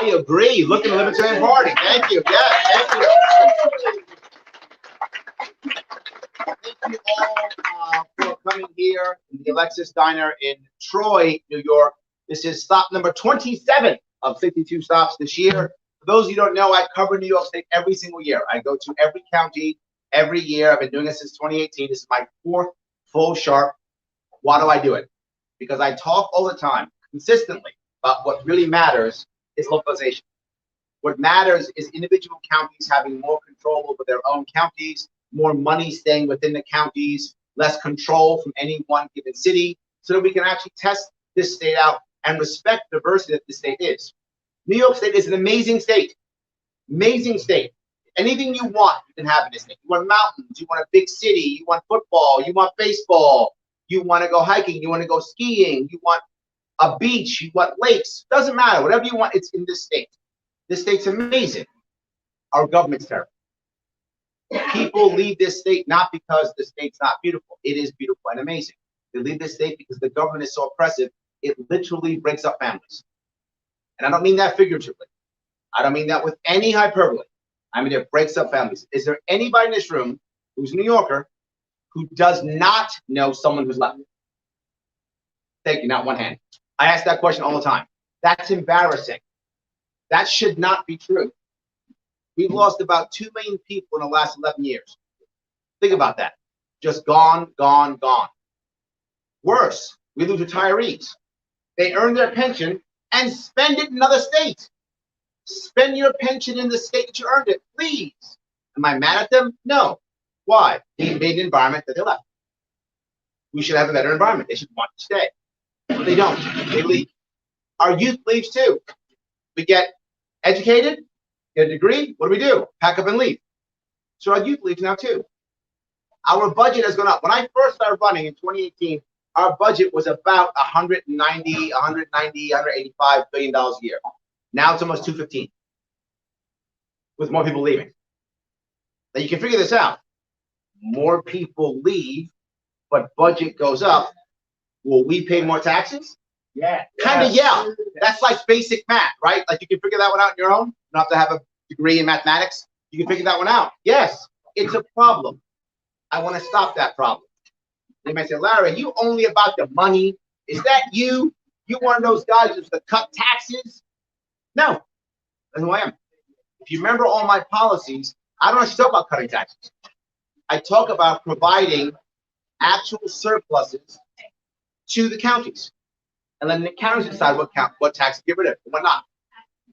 I agree. Look at the Libertarian Party. Thank you. Yes, thank you. Thank you all for coming here in the Alexis Diner in Troy, New York. This is stop number 27 of 62 stops this year. For those of you who don't know, I cover New York State every single year. I go to every county every year. I've been doing this since 2018. This is my 4th FullSharpe. Why do I do it? Because I talk all the time, consistently, about what really matters is localization. What matters is individual counties having more control over their own counties, more money staying within the counties, less control from any one given city, so that we can actually test this state out and respect the diversity that the state is. New York State is an amazing state. Amazing state. Anything you want, you can have in this state. You want mountains, you want a big city, you want football, you want baseball, you want to go hiking, you want to go skiing, you want a beach, you want lakes. Doesn't matter. Whatever you want, it's in this state. This state's amazing. Our government's terrible. People leave this state not because the state's not beautiful. It is beautiful and amazing. They leave this state because the government is so oppressive, it literally breaks up families. And I don't mean that figuratively. I don't mean that with any hyperbole. I mean, it breaks up families. Is there anybody in this room who's a New Yorker who does not know someone who's left? Thank you, not one hand. I ask that question all the time. That's embarrassing. That should not be true. We've lost about 2 million people in the last 11 years. Think about that. Just gone, gone, gone. Worse, we lose retirees. They earn their pension and spend it in another state. Spend your pension in the state that you earned it, please. Am I mad at them? No. Why? They made an environment that they left. We should have a better environment. They should want to stay. But they don't. They leave. Our youth leaves too. We get educated, get a degree. What do? Pack up and leave. So our youth leaves now too. Our budget has gone up. When I first started running in 2018, our budget was about $185 billion a year. Now it's almost 215, with more people leaving. Now you can figure this out. More people leave, but budget goes up. Will we pay more taxes? Yeah. Kind of, yeah. That's like basic math, right? Like you can figure that one out on your own. You don't have to have a degree in mathematics. You can figure that one out. Yes, it's a problem. I want to stop that problem. They might say, Larry, you only about the money. Is that you? You one of those guys who's to cut taxes? No, that's who I am. If you remember all my policies, I don't actually talk about cutting taxes. I talk about providing actual surpluses to the counties, and then the counties decide what tax to get rid of and what not.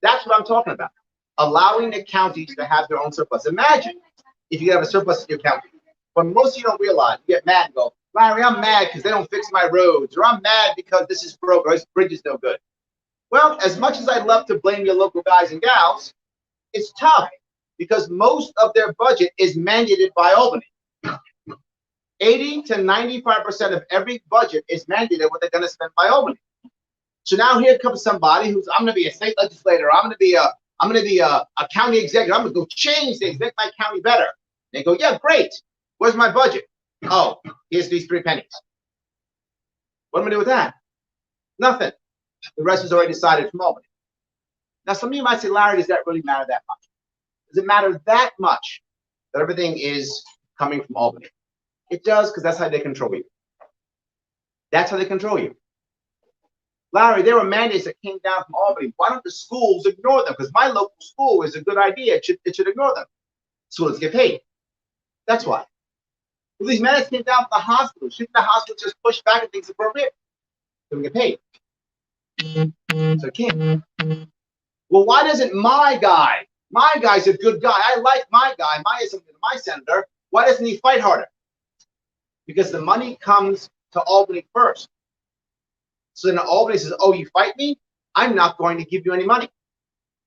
That's what I'm talking about. Allowing the counties to have their own surplus. Imagine if you have a surplus in your county. But most of you don't realize, you get mad and go, Larry, I'm mad because they don't fix my roads, or I'm mad because this is broke, or this bridge is no good. Well, as much as I'd love to blame your local guys and gals, it's tough because most of their budget is mandated by Albany. 80 to 95% of every budget is mandated what they're going to spend by Albany. So now here comes somebody who's, I'm going to be a state legislator, I'm going to be a county executive, I'm going to go change things, make my county better. They go, yeah, great. Where's my budget? Oh, here's these 3 pennies. What am I going to do with that? Nothing. The rest is already decided from Albany. Now, some of you might say, Larry, does that really matter that much? Does it matter that much that everything is coming from Albany? It does, because that's how they control you. That's how they control you. Larry, there were mandates that came down from Albany. Why don't the schools ignore them? Because my local school is a good idea. It should ignore them. Schools get paid. That's why. Well, these mandates came down from the hospital. Shouldn't the hospital just push back and think it's appropriate? They don't get paid. So it can't. Well, why doesn't my guy's a good guy. I like my guy. My senator. Why doesn't he fight harder? Because the money comes to Albany first. So then Albany says, oh, you fight me? I'm not going to give you any money.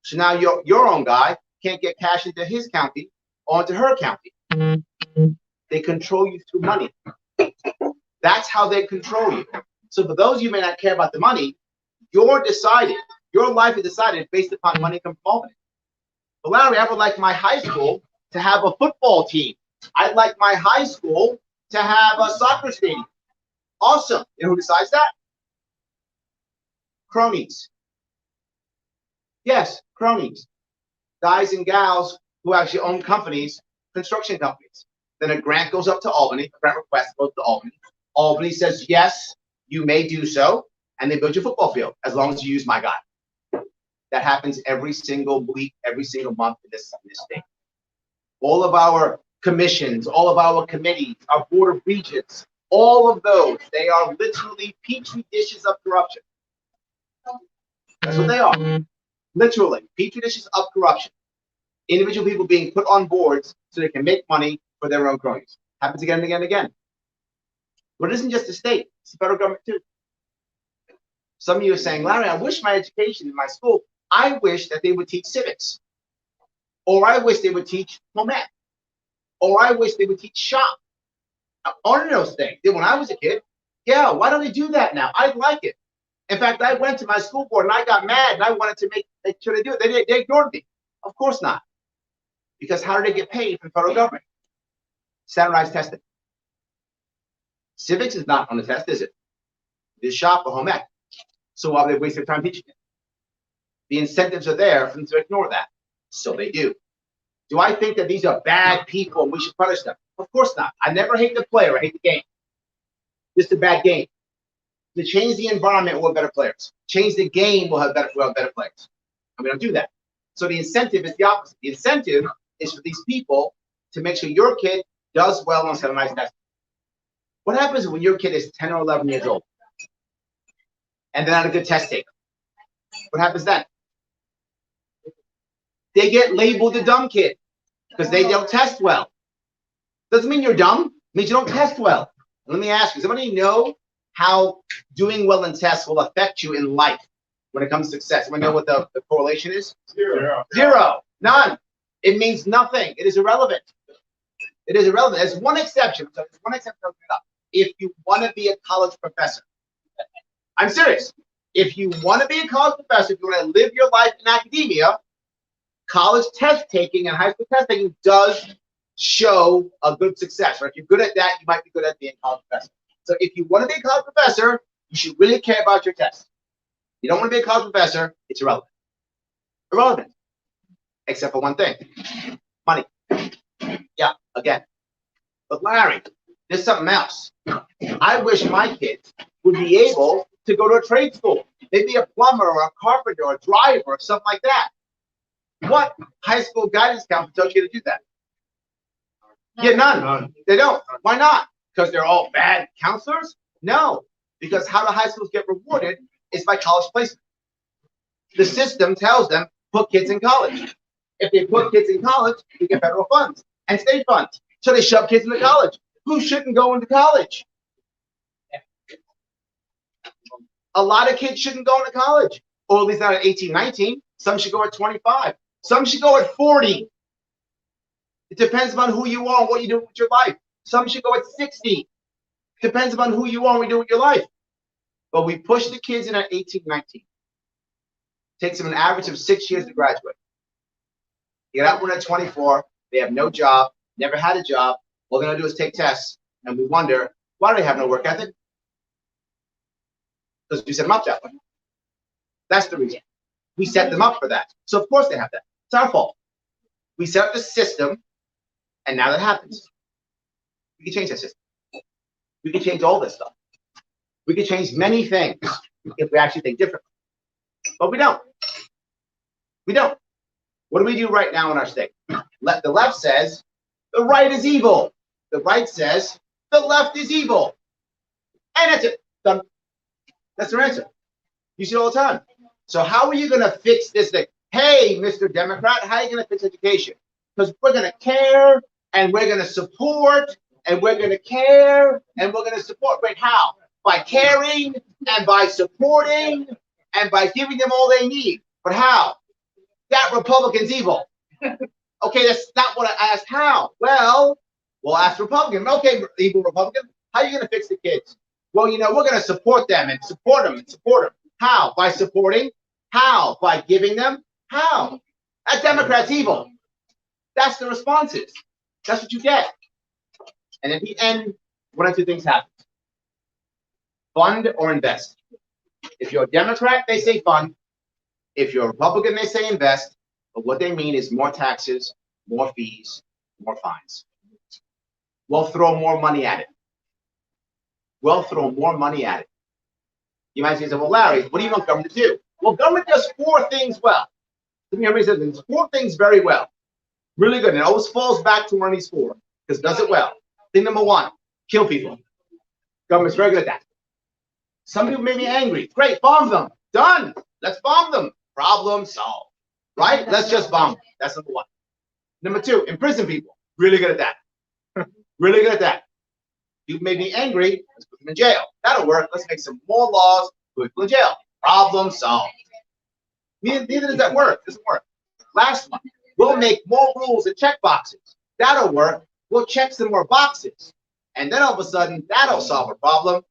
So now your own guy can't get cash into his county or into her county. They control you through money. That's how they control you. So for those of you who may not care about the money, your life is decided based upon money coming from Albany. But Larry, I would like my high school to have a football team. I'd like my high school to have a soccer stadium. Awesome. You know who decides that? Cronies. Yes, cronies, guys and gals who actually own companies, construction companies. Then a grant goes up to Albany, a grant request goes to Albany. Albany says, yes, you may do so, and they build your football field as long as you use my guy. That happens every single week, every single month in this state. All of our commissions, all of our committees, our board of regents, all of those, they are literally petri dishes of corruption. That's what they are. Literally, petri dishes of corruption. Individual people being put on boards so they can make money for their own cronies. Happens again and again and again. But it isn't just the state, it's the federal government too. Some of you are saying, Larry, I wish my education in my school, I wish that they would teach civics. Or I wish they would teach home ec. Or I wish they would teach shop. All of those things. When I was a kid, yeah, why don't they do that now? I like it. In fact, I went to my school board and I got mad and I wanted to make sure they do it. They ignored me. Of course not. Because how do they get paid from the federal government? Standardized testing. Civics is not on the test, is it? It is shop or home ec. So why would they waste their time teaching it? The incentives are there for them to ignore that. So they do. Do I think that these are bad people and we should punish them? Of course not. I never hate the player. I hate the game. This is a bad game. To change the environment, we'll have better players. Change the game, we'll have better players. And we don't do that. So the incentive is the opposite. The incentive is for these people to make sure your kid does well on standardized testing. What happens when your kid is 10 or 11 years old and they're not a good test taker? What happens then? They get labeled the dumb kid because they don't test well. Doesn't mean you're dumb. It means you don't test well. Let me ask you, does anybody know how doing well in tests will affect you in life when it comes to success? Anybody know what the correlation is? Zero. Zero. None. It means nothing. It is irrelevant. It is irrelevant. There's one exception. So there's one exception. If you want to be a college professor. I'm serious. If you want to be a college professor, if you want to live your life in academia, college test taking and high school test taking does show a good success. Right? If you're good at that, you might be good at being a college professor. So if you want to be a college professor, you should really care about your tests. You don't want to be a college professor, it's irrelevant. Irrelevant. Except for one thing. Money. Yeah, again. But Larry, there's something else. I wish my kids would be able to go to a trade school. Maybe a plumber or a carpenter or a driver or something like that. What high school guidance counselor tells you to do that? Yeah, none. They don't. Why not? Because they're all bad counselors? No. Because how do high schools get rewarded is by college placement. The system tells them, put kids in college. If they put kids in college, you get federal funds and state funds. So they shove kids into college. Who shouldn't go into college? A lot of kids shouldn't go into college. Or at least not at 18, 19. Some should go at 25. Some should go at 40. It depends upon who you are and what you do with your life. Some should go at 60. Depends upon who you are and what you do with your life. But we push the kids in at 18, 19. Takes them an average of 6 years to graduate. You get out when they're 24, they have no job, never had a job. All they're going to do is take tests. And we wonder, why do they have no work ethic? Because we set them up that way. That's the reason. We set them up for that. So of course they have that. It's our fault. We set up the system, and now that happens. We can change that system. We can change all this stuff. We can change many things if we actually think differently. But we don't. We don't. What do we do right now in our state? The left says the right is evil. The right says the left is evil. And that's it. Done. That's their answer. You see it all the time. So how are you going to fix this thing? Hey, Mr. Democrat, how are you going to fix education? Because we're going to care, and we're going to support, and we're going to care, and we're going to support. Wait, how? By caring, and by supporting, and by giving them all they need. But how? That Republican's evil. Okay, that's not what I asked. How? Well, we'll ask Republican. Okay, evil Republican, how are you going to fix the kids? Well, you know, we're going to support them and support them and support them. How? By supporting. How? By giving them. How? That Democrat's evil. That's the responses. That's what you get. And at the end, one of two things happens. Fund or invest. If you're a Democrat, they say fund. If you're a Republican, they say invest, but what they mean is more taxes, more fees, more fines. We'll throw more money at it. We'll throw more money at it. You might say, well, Larry, what do you want government to do? Well, government does 4 things well. Everybody says it's 4 things very well. Really good. And it always falls back to one of these 4 because it does it well. Thing number 1, kill people. Government's very good at that. Some people may be angry. Great, bomb them. Done. Let's bomb them. Problem solved. Right? Let's just bomb them. That's number 1. Number 2, imprison people. Really good at that. Really good at that. People may be angry. Let's put them in jail. That'll work. Let's make some more laws. Put people in jail. Problem solved. Neither does that work. It doesn't work. Last one. We'll make more rules and check boxes. That'll work. We'll check some more boxes. And then all of a sudden, that'll solve a problem.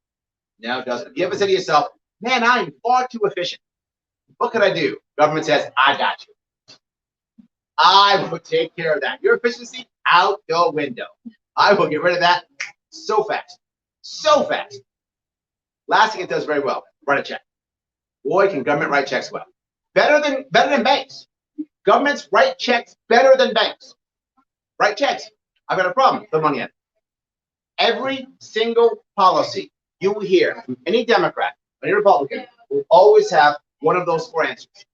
No, it doesn't. You ever say to yourself, man, I'm far too efficient. What can I do? Government says, I got you. I will take care of that. Your efficiency, out the window. I will get rid of that so fast. So fast. Last thing it does very well, write a check. Boy, can government write checks well. Better than banks. Governments write checks better than banks. Write checks. I've got a problem. Put money in. Every single policy you will hear from any Democrat, any Republican, will always have one of those 4 answers.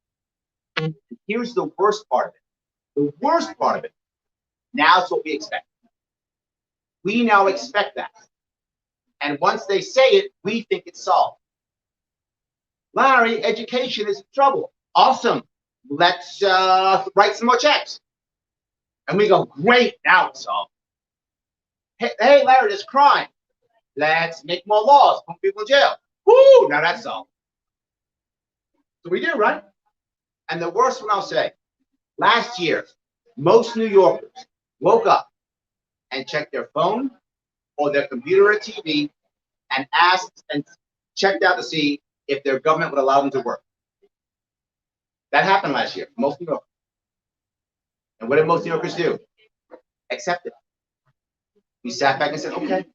And here's the worst part of it. The worst part of it. Now it's what we expect. We now expect that. And once they say it, we think it's solved. Larry, education is in trouble. Awesome. Let's write some more checks. And we go, great, now it's solved. Hey, Larry, there's crime. Let's make more laws, put people in jail. Woo, now that's solved. So we do, right? And the worst one I'll say, last year, most New Yorkers woke up and checked their phone or their computer or TV and asked and checked out to see if their government would allow them to work. That happened last year, most New Yorkers. And what did most New Yorkers do? Accept it. We sat back and said, okay.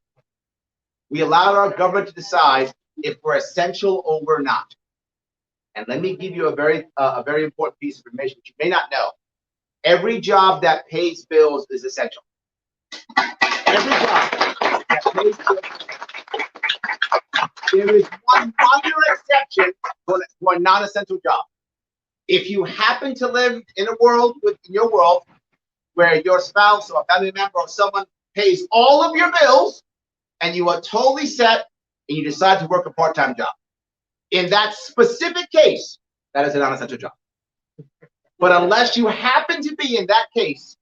We allowed our government to decide if we're essential or we're not. And let me give you a very important piece of information that you may not know. Every job that pays bills is essential. Every job that pays bills. There is one minor exception for a non-essential job. If you happen to live in a world, in your world, where your spouse or a family member or someone pays all of your bills, and you are totally set, and you decide to work a part-time job. In that specific case, that is a non-essential job. But unless you happen to be in that case,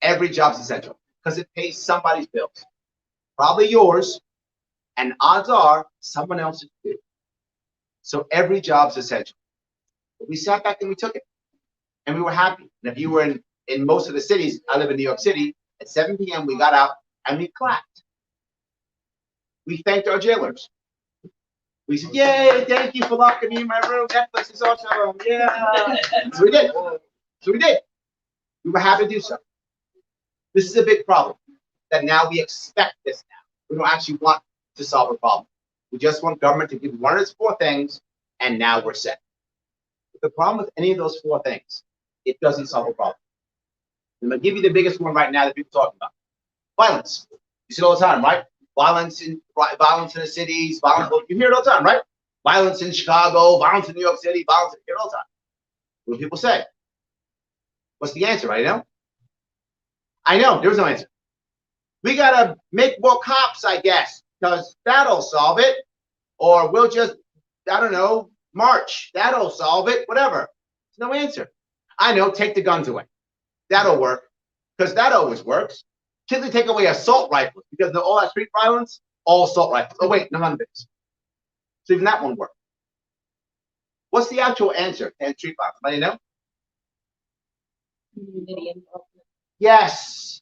every job's essential because it pays somebody's bills. Probably yours, and odds are someone else's too. So every job's essential. But we sat back and we took it. And we were happy. And if you were in most of the cities, I live in New York City, at 7 p.m. we got out and we clapped. We thanked our jailers. We said, yay, thank you for locking me in my room. Netflix is awesome. Yeah. So we did. So we did. We were happy to do so. This is a big problem that now we expect this now. We don't actually want to solve a problem. We just want government to give one of those 4 things, and now we're set. But the problem with any of those 4 things, it doesn't solve a problem. I'm going to give you the biggest one right now that people are talking about. Violence. You see it all the time, right? Violence in the cities, violence, you hear it all the time, right? Violence in Chicago, violence in New York City, violence, you hear it all the time. What do people say? What's the answer, right? I know, there's no answer. We gotta make more cops, I guess, because that'll solve it. Or we'll just, I don't know, march. That'll solve it, whatever. There's no answer. I know, take the guns away. That'll work, because that always works. Typically take away assault rifles, because all that street violence, all assault rifles. Oh, wait, none of this. So even that won't work. What's the actual answer to end street violence? Anybody know? Community involvement. Yes,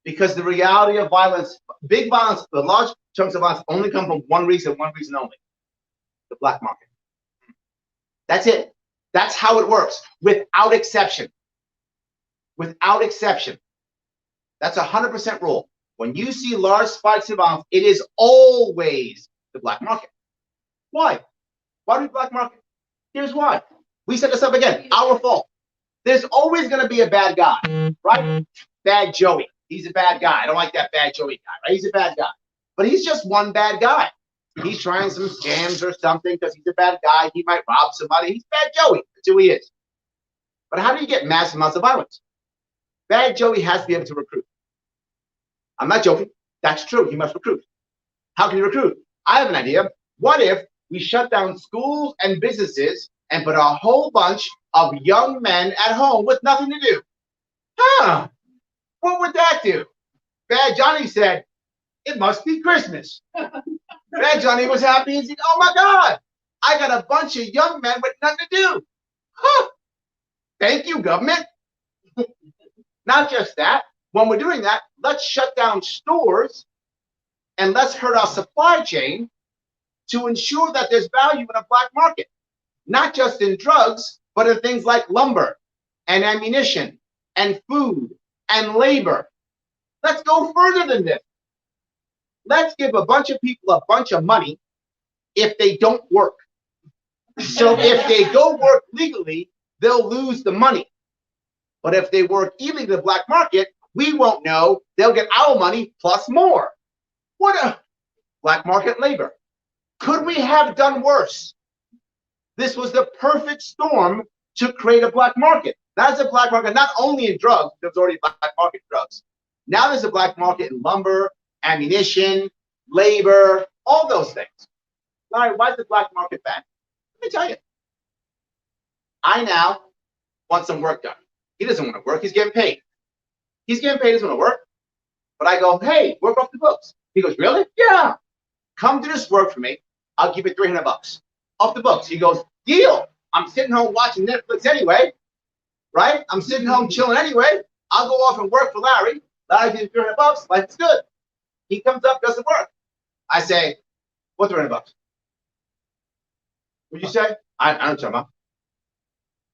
because the reality of violence, big violence, the large chunks of violence only come from one reason only, the black market. That's it. That's how it works, without exception. Without exception. That's a 100% rule. When you see large spikes in violence, it is always the black market. Why? Why do the black market? Here's why. We set this up again. Our fault. There's always going to be a bad guy, right? Bad Joey. He's a bad guy. I don't like that bad Joey guy, right? He's a bad guy. But he's just one bad guy. He's trying some scams or something because he's a bad guy. He might rob somebody. He's bad Joey. That's who he is. But how do you get massive amounts of violence? Bad Joey has to be able to recruit. I'm not joking. That's true. He must recruit. How can he recruit? I have an idea. What if we shut down schools and businesses and put a whole bunch of young men at home with nothing to do? Huh? What would that do? Bad Johnny said, it must be Christmas. Bad Johnny was happy and said, oh my God, I got a bunch of young men with nothing to do. Huh. Thank you, government. Not just that. When we're doing that, let's shut down stores and let's hurt our supply chain to ensure that there's value in a black market, not just in drugs, but in things like lumber and ammunition and food and labor. Let's go further than this. Let's give a bunch of people a bunch of money if they don't work. So if they go work legally, they'll lose the money. But if they work illegally in the black market, we won't know. They'll get our money plus more. What a black market labor. Could we have done worse? This was the perfect storm to create a black market. That's a black market not only in drugs, there's already a black market in drugs. Now there's a black market in lumber, ammunition, labor, all those things. All right, why is the black market bad? Let me tell you. I now want some work done. He doesn't want to work, he's getting paid. He's getting paid, doesn't want to work. But I go, hey, work off the books. He goes, really? Yeah. Come do this work for me. I'll give you $300 off the books. He goes, deal. I'm sitting home watching Netflix anyway, right? I'm sitting home chilling anyway. I'll go off and work for Larry. Larry gives me $300. Life's good. He comes up, doesn't work. I say, what $300? What'd you say? I don't know about.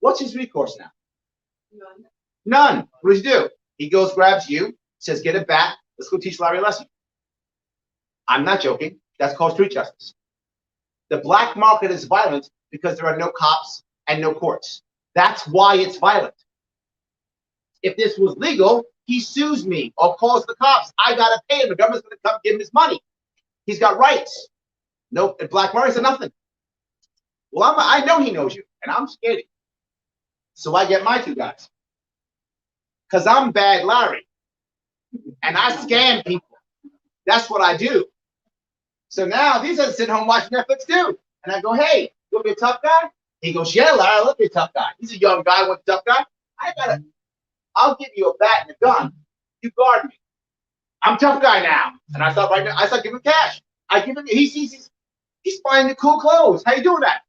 What's his recourse now? None. What does he do? He goes, grabs you, says, get it back. Let's go teach Larry a lesson. I'm not joking. That's called street justice. The black market is violent because there are no cops and no courts. That's why it's violent. If this was legal, he sues me or calls the cops. I got to pay him. The government's going to come give him his money. He's got rights. Nope. The black market said nothing. Well, I know he knows you, and I'm scared. So I get my two guys. Because I'm bad Larry. And I scam people. That's what I do. So now these are sitting home watching Netflix too. And I go, hey, you want to be a tough guy? He goes, yeah, Larry, I love to be a tough guy. He's a young guy, what's a tough guy? I'll give you a bat and a gun. You guard me. I'm a tough guy now. And I start giving him cash. I give him, he's buying the cool clothes. How you doing that?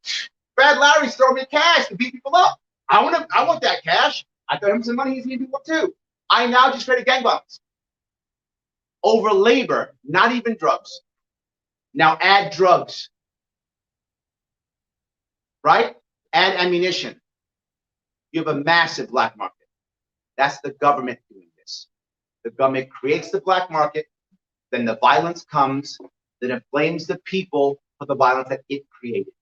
Bad Larry's throwing me cash to beat people up. I want that cash. I throw him some money, he's giving people up too. I now just created gang violence. Over labor, not even drugs. Now add drugs. Right? Add ammunition. You have a massive black market. That's the government doing this. The government creates the black market, then the violence comes, then it blames the people for the violence that it created.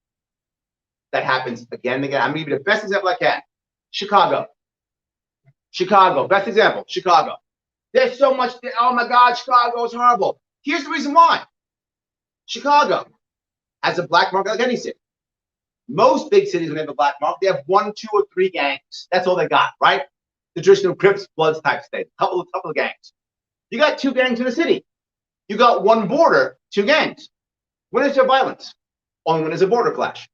That happens again and again. I'm going to give you the best example I can. Chicago. Best example, Chicago. There's so much, oh my God, Chicago is horrible. Here's the reason why. Chicago has a black market like any city. Most big cities, when they have a black market, they have 1, 2, or 3 gangs. That's all they got, right? The traditional Crips, Bloods type state. Couple of gangs. You got 2 gangs in a city. You got 1 border, 2 gangs. When is there violence? Only when there's a border clash.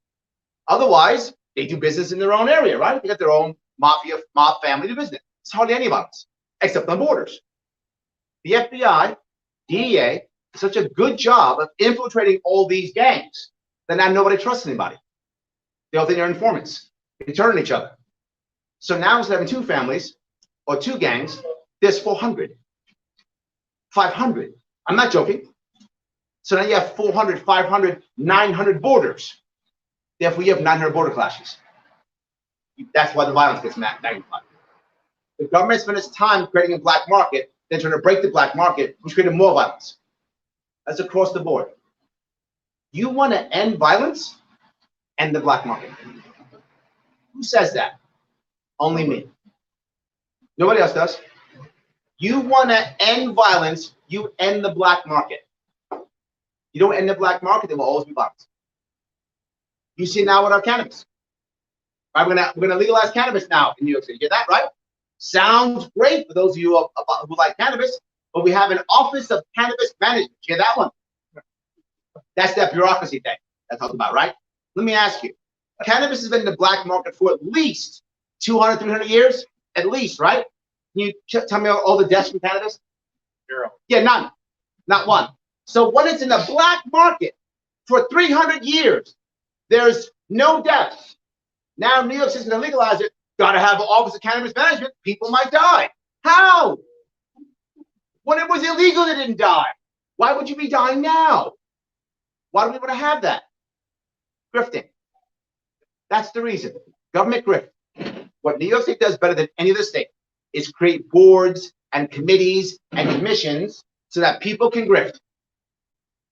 Otherwise, they do business in their own area, right? They got their own mob family to business. It's hardly any violence, except on borders. The FBI, DEA, did such a good job of infiltrating all these gangs that now nobody trusts anybody. They all think they're informants. They turn on each other. So now instead of having 2 families or 2 gangs, there's 400, 500. I'm not joking. So now you have 400, 500, 900 borders. Therefore, you have 900 border clashes. That's why the violence gets magnified. The government spent its time creating a black market, then trying to break the black market, which created more violence. That's across the board. You want to end violence? End the black market. Who says that? Only me. Nobody else does. You want to end violence, you end the black market. You don't end the black market, there will always be violence. You see now with our cannabis. Right, we're gonna legalize cannabis now in New York City. You get that, right? Sounds great for those of you who like cannabis, but we have an Office of Cannabis Management. You get that one? That's that bureaucracy thing I talked about, right? Let me ask you. Cannabis has been in the black market for at least 200, 300 years, at least, right? Can you tell me all the deaths from cannabis? Zero. Yeah, none. Not one. So when it's in the black market for 300 years, there's no deaths. Now New York City's going to legalize it. Got to have an Office of Cannabis Management. People might die. How? When it was illegal, they didn't die. Why would you be dying now? Why do we want to have that? Grifting. That's the reason. Government grift. What New York State does better than any other state is create boards and committees and commissions so that people can grift.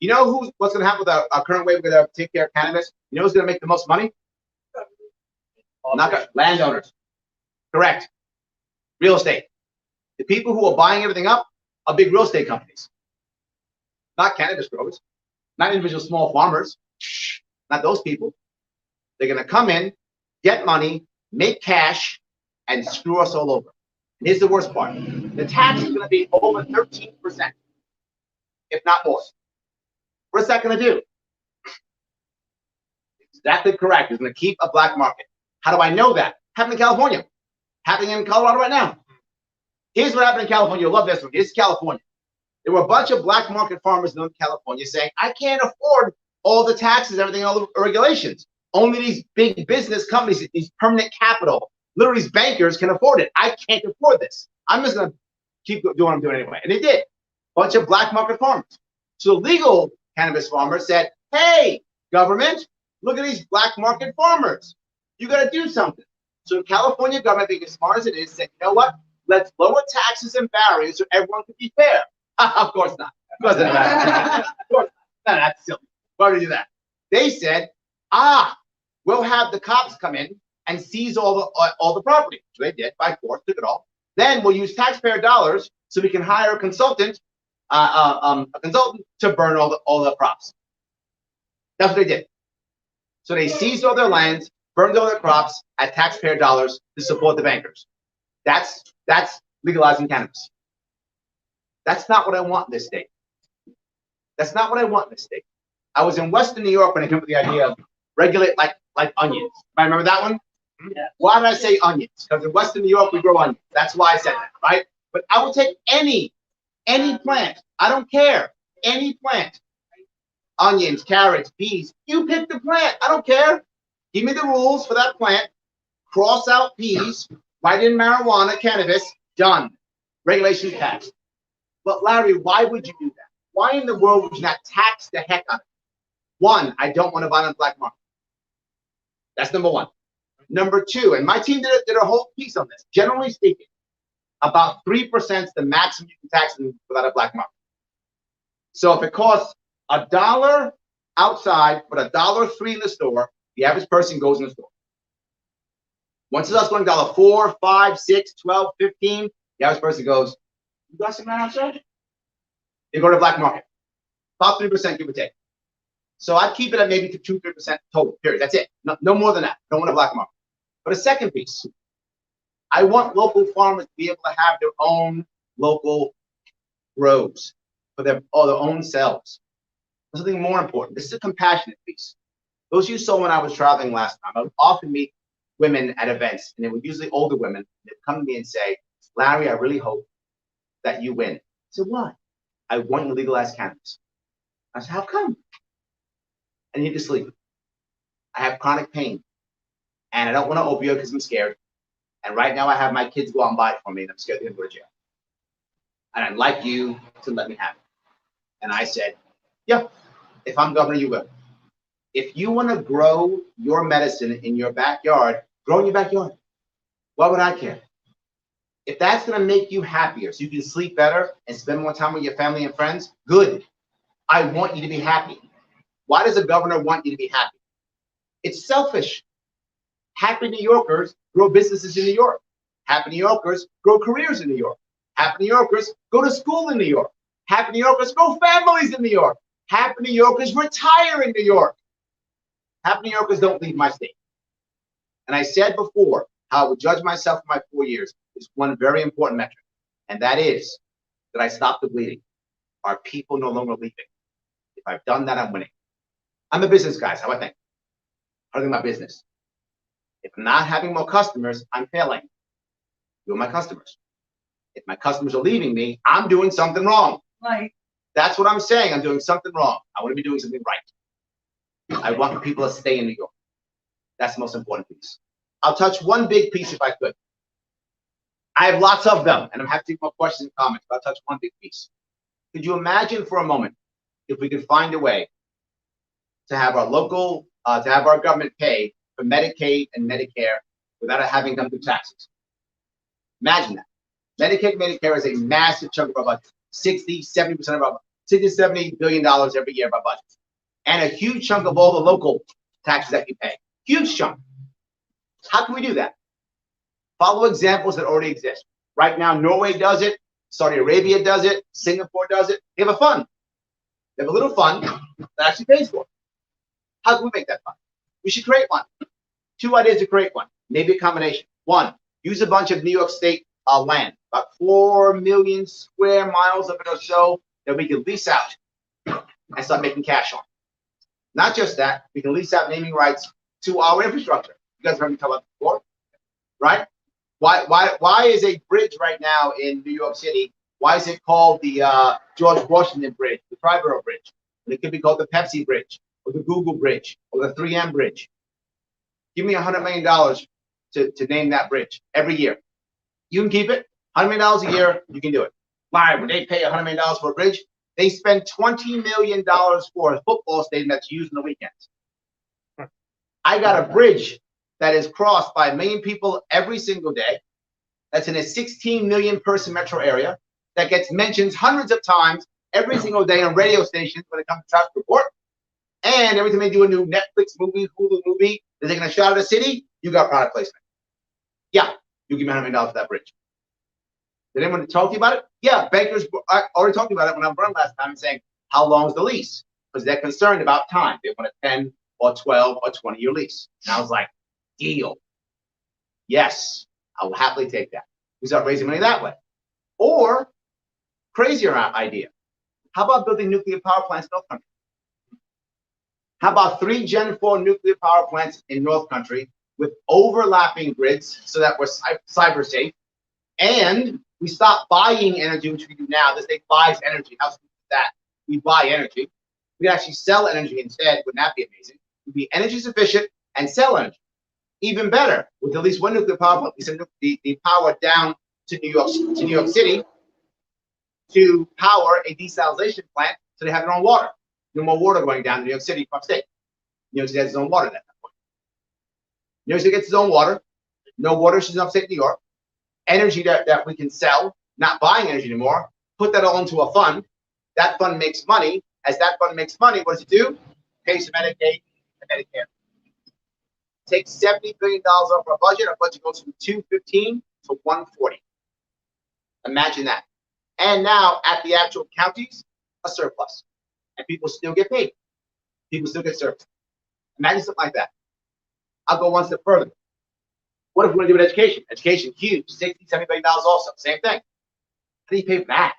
You know what's going to happen with our current way we're going to take care of cannabis? You know who's going to make the most money? Not landowners. Correct. Real estate. The people who are buying everything up are big real estate companies. Not cannabis growers. Not individual small farmers. Not those people. They're going to come in, get money, make cash, and screw us all over. And here's the worst part. The tax is going to be over 13%, if not more. What's that going to do? Exactly correct. It's going to keep a black market. How do I know that? Happened in California. Happening in Colorado right now. Here's what happened in California. You'll love this one. Here's California. There were a bunch of black market farmers in California saying, I can't afford all the taxes, everything, all the regulations. Only these big business companies, these permanent capital, literally these bankers can afford it. I can't afford this. I'm just going to keep doing what I'm doing anyway. And they did. Bunch of black market farmers. So legal cannabis farmers said, hey, government, look at these black market farmers. You got to do something. So the California government, being as smart as it is, said, you know what? Let's lower taxes and barriers so everyone can be fair. Of course not. Of course not. Of course not. No, that's silly. Why would we do that? They said, we'll have the cops come in and seize all the property. So they did, by force, took it all. Then we'll use taxpayer dollars so we can hire a consultant to burn all the crops. That's what they did. So they seized all their lands, burned all their crops at taxpayer dollars to support the bankers. That's legalizing cannabis. That's not what I want in this state. That's not what I want in this state. I was in Western New York when I came up with the idea of regulate like onions. I remember that one? Yeah. Why did I say onions? Because in Western New York we grow onions. That's why I said that, right? But I will take any plant. I don't care. Any plant. Onions, carrots, peas. You pick the plant. I don't care. Give me the rules for that plant. Cross out peas. Write in marijuana, cannabis. Done. Regulations passed. But Larry, why would you do that? Why in the world would you not tax the heck out of it? One, I don't want a violent black market. That's number one. Number two, and my team did a whole piece on this. Generally speaking, about 3% is the maximum you can tax without a black market. So if it costs $1 outside, but $1.03 in the store, the average person goes in the store. Once it starts going $4, $5, $6, $12, $15, the average person goes, you got some man outside? They go to the black market. About 3%, give or take. So I'd keep it at maybe 2-3% total, period. That's it. No more than that. Don't want a black market. But a second piece, I want local farmers to be able to have their own local grows for their own selves. Something more important. This is a compassionate piece. Those you saw when I was traveling last time, I would often meet women at events, and they were usually older women. They'd come to me and say, Larry, I really hope that you win. I said, why? I want you to legalize cannabis. I said, how come? I need to sleep. I have chronic pain. And I don't want to opioid because I'm scared. And right now I have my kids go out and buy it for me, and I'm scared they're going to go to jail. And I'd like you to let me have it. And I said, yeah, if I'm governor, you will. If you want to grow your medicine in your backyard, grow in your backyard. Why would I care? If that's going to make you happier so you can sleep better and spend more time with your family and friends, good. I want you to be happy. Why does a governor want you to be happy? It's selfish. Happy New Yorkers grow businesses in New York. Happy New Yorkers grow careers in New York. Happy New Yorkers go to school in New York. Happy New Yorkers grow families in New York. Happy New Yorkers retire in New York. Happy New Yorkers don't leave my state. And I said before, how I would judge myself for my 4 years is one very important metric. And that is that I stopped the bleeding. Are people no longer leaving? If I've done that, I'm winning. I'm a business guy, so how I think. How do I think about business? If I'm not having more customers, I'm failing. You're my customers. If my customers are leaving me, I'm doing something wrong. Right. That's what I'm saying. I'm doing something wrong. I want to be doing something right. I want people to stay in New York. That's the most important piece. I'll touch one big piece if I could. I have lots of them, and I'm happy to take more questions and comments, but I'll touch one big piece. Could you imagine for a moment if we could find a way to have our local, to have our government pay for Medicaid and Medicare without it having come through taxes? Imagine that. Medicaid and Medicare is a massive chunk of our budget. 60, 70% of our, $60 to $70 billion every year of our budget. And a huge chunk of all the local taxes that you pay. Huge chunk. How can we do that? Follow examples that already exist. Right now, Norway does it. Saudi Arabia does it. Singapore does it. They have a fund. They have a little fund that actually pays for it. How can we make that fund? We should create one. 2 ideas to create one. Maybe a combination. 1, use a bunch of New York State land, about 4 million square miles of it or so, that we can lease out and start making cash on. Not just that, we can lease out naming rights to our infrastructure. You guys heard me talk about this before, right? Why is a bridge right now in New York City, why is it called the George Washington Bridge, the Triborough Bridge? And it could be called the Pepsi Bridge, or the Google Bridge, or the 3M Bridge. Give me $100 million to name that bridge every year. You can keep it. $100 million a year, you can do it. Why? When they pay $100 million for a bridge, they spend $20 million for a football stadium that's used on the weekends. I got a bridge that is crossed by 1 million people every single day. That's in a 16 million person metro area that gets mentioned hundreds of times every single day on radio stations when it comes to traffic report. And every time they do a new Netflix movie, Hulu movie, they're taking a shot at a city, you got product placement. Yeah, you give me $100 million for that bridge. Did anyone talk to you about it? Yeah, bankers already talked about it when I run last time and saying, how long is the lease? Because they're concerned about time. They want a 10 or 12 or 20-year lease. And I was like, deal. Yes, I will happily take that. We start raising money that way. Or, crazier idea. How about building nuclear power plants in North Country? How about 3 Gen 4 nuclear power plants in North Country with overlapping grids so that we're cyber safe, and we stop buying energy, which we do now. This thing buys energy. How stupid is that? We buy energy. We actually sell energy instead. Wouldn't that be amazing? We'd be energy sufficient and sell energy. Even better, with at least 1 nuclear power plant, we send the power down to New York City to power a desalination plant so they have their own water. No more water going down to New York City from upstate. New York City has its own water at that point. New York City gets its own water. No water issues in upstate New York. Energy that we can sell, not buying energy anymore. Put that all into a fund. That fund makes money. As that fund makes money, what does it do? Pays for Medicaid and Medicare. Takes $70 billion off our budget. Our budget goes from 215 to 140. Imagine that. And now at the actual counties, a surplus. And people still get paid. People still get service. Imagine something like that. I'll go one step further. What if we want to do with education? Education, huge, $60, $70 billion also. Same thing. How do you pay for that?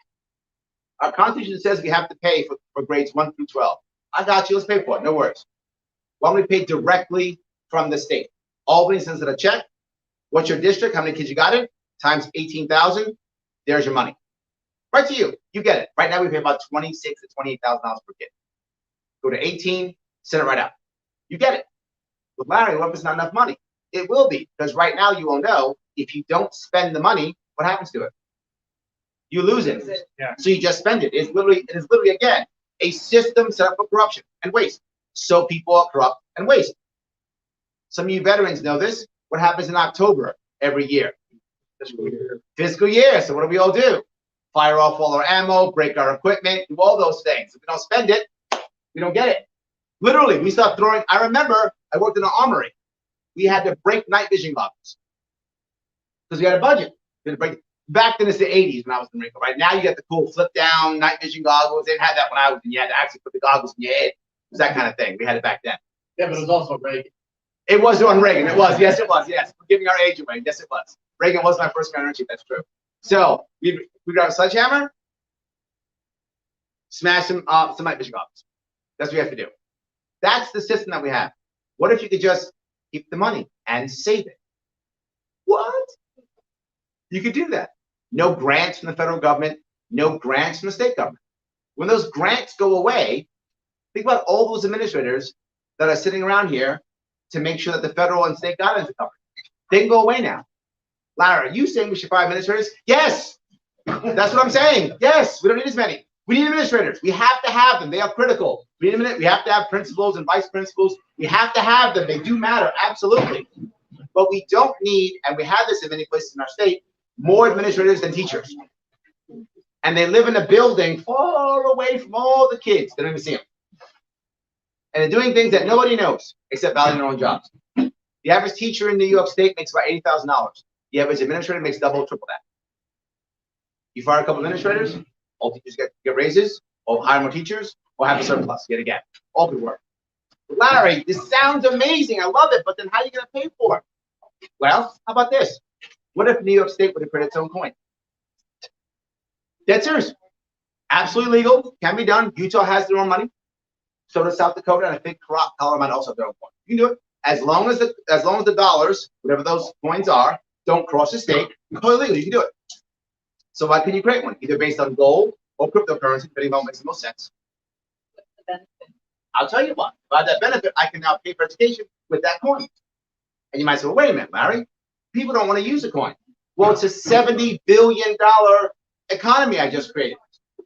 Our Constitution says we have to pay for grades 1 through 12. I got you. Let's pay for it. No worries. Why don't we pay directly from the state? Albany sends it a check. What's your district? How many kids you got in? Times 18,000. There's your money. Right to you. You get it. Right now we pay about $26,000 to $28,000 per kid. Go to 18, send it right out. You get it. But Larry, what if it's not enough money? It will be, because right now you will know if you don't spend the money, what happens to it? You lose it. Yeah. So you just spend it. It is literally again a system set up for corruption and waste. So people are corrupt and waste. Some of you veterans know this. What happens in October every year? Fiscal year. So what do we all do? Fire off all our ammo, break our equipment, do all those things. If we don't spend it, we don't get it. Literally, we start throwing. I remember I worked in an armory. we had to break night vision goggles because we had a budget. We had to break. Back then, it's the 80s when I was in the Marine Corps. Right now, you got the cool flip down night vision goggles. They didn't have that when I was in. You had to actually put the goggles in your head. It was that kind of thing. We had it back then. Yeah, but it was also Reagan. It was on Reagan. It was. Yes, it was. Yes. We're giving our age away. Yes, it was. Reagan was my first commander in chief. That's true. So we got a sledgehammer, smash some night vision goggles. That's what we have to do. That's the system that we have. What if you could just keep the money and save it? What? You could do that. No grants from the federal government, no grants from the state government. When those grants go away, think about all those administrators that are sitting around here to make sure that the federal and state guidelines are covered. They can go away now. Lara, are you saying we should fire administrators? Yes. That's what I'm saying. Yes. We don't need as many. We need administrators. We have to have them. They are critical. We have to have principals and vice principals. We have to have them. They do matter. Absolutely. But we don't need, and we have this in many places in our state, more administrators than teachers. And they live in a building far away from all the kids. They don't even see them. And they're doing things that nobody knows except valuing their own jobs. The average teacher in New York State makes about $80,000. The average administrator makes double or triple that. You fire a couple administrators, all teachers get raises, or hire more teachers, or have a surplus yet again. All good work. Larry, this sounds amazing. I love it, but then how are you going to pay for it? Well, how about this? What if New York State would have created its own coin? Dead serious. Absolutely legal. Can be done. Utah has their own money. So does South Dakota, and I think Colorado might also have their own coin. You can do it as long as the dollars, whatever those coins are, don't cross the state. Totally legal. You can do it. So why can you create one? Either based on gold or cryptocurrency, depending on what makes the most sense. I'll tell you what. By that benefit, I can now pay for education with that coin. And you might say, well, wait a minute, Larry. People don't want to use the coin. Well, it's a $70 billion economy I just created.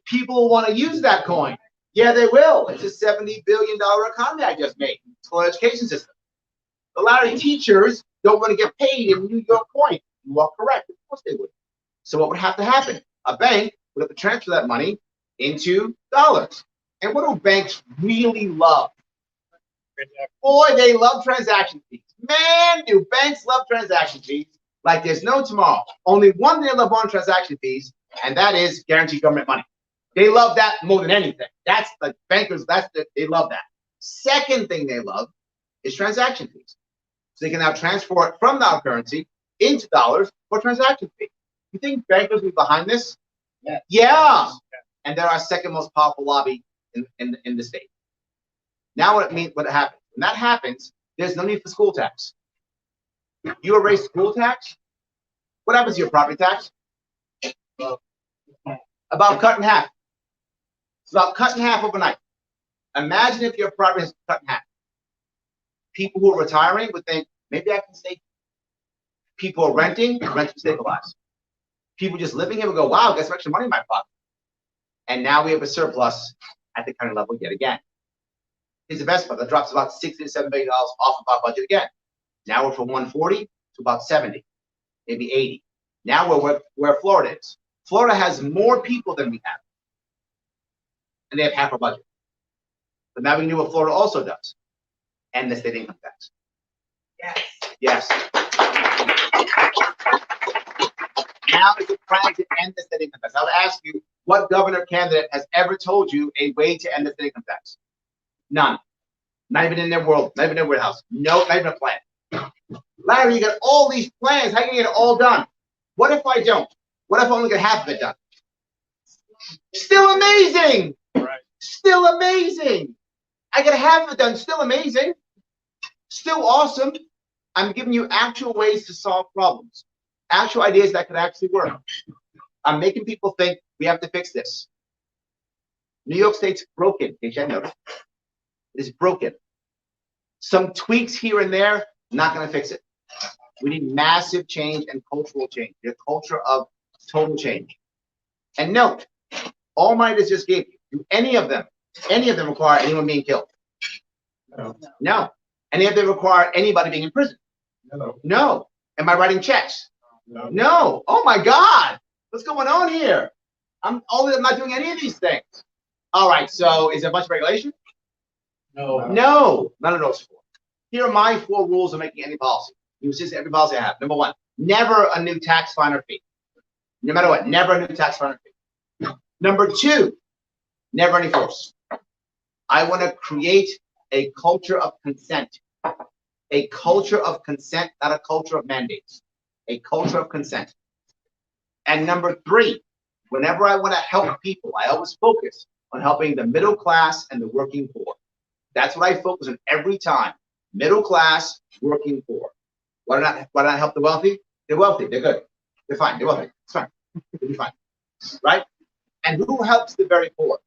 People want to use that coin. Yeah, they will. It's a $70 billion economy I just made. It's for education system. The Larry teachers don't want to get paid in New York coin. You are correct. Of course they would. So what would have to happen? A bank would have to transfer that money into dollars. And what do banks really love? Boy, they love transaction fees. Man, do banks love transaction fees like there's no tomorrow. Only one thing they love on transaction fees, and that is guaranteed government money. They love that more than anything. That's the bankers, they love that. Second thing they love is transaction fees. So they can now transfer it from our currency into dollars for transaction fee. You think bankers will be behind this? Yeah. Yeah. And they're our second most powerful lobby in the state. Now what happens? When that happens, there's no need for school tax. You erase school tax, what happens to your property tax? About cut in half. It's about cut in half overnight. Imagine if your property is cut in half. People who are retiring would think, maybe I can stay. People are renting, rent will stabilize. People just living here will go, wow, I got some extra money in my pocket. And now we have a surplus at the county level yet again. Here's the best part. That drops about $60 to $7 billion off of our budget again. Now we're from 140 to about 70, maybe 80. Now we're where Florida is. Florida has more people than we have. And they have half our budget. But now we can do what Florida also does. End the state income tax. Yes. Yes. Now is the time to end the state income tax. I'll ask you, what governor candidate has ever told you a way to end the state income tax? None. Not even in their world, not even in their warehouse. No, not even a plan. Larry, you got all these plans. How can you get it all done? What if I don't? What if I only get half of it done? Still amazing. Right. Still amazing. I got half of it done. Still amazing. Still awesome. I'm giving you actual ways to solve problems. Actual ideas that could actually work. I'm making people think we have to fix this. New York State's broken. Did you know? It is broken. Some tweaks here and there, not going to fix it. We need massive change and cultural change. A culture of total change. And note, all my ideas just gave you. Do any of them require anyone being killed? No. Any of them require anybody being in prison? No. Am I writing checks? No. Oh my God. What's going on here? I'm not doing any of these things. All right. So is there a bunch of regulation? No. None of those four. Here are my 4 rules of making any policy. You insist every policy I have. Number 1, never a new tax, fine, or fee. No matter what, never a new tax, fine, or fee. Number 2, never any force. I want to create a culture of consent. A culture of consent, not a culture of mandates. A culture of consent. And number 3, whenever I want to help people, I always focus on helping the middle class and the working poor. That's what I focus on every time. Middle class, working poor. Why don't I help the wealthy? They're wealthy. They're good. They're fine. They're wealthy. It's fine. They'll be fine. Right? And who helps the very poor?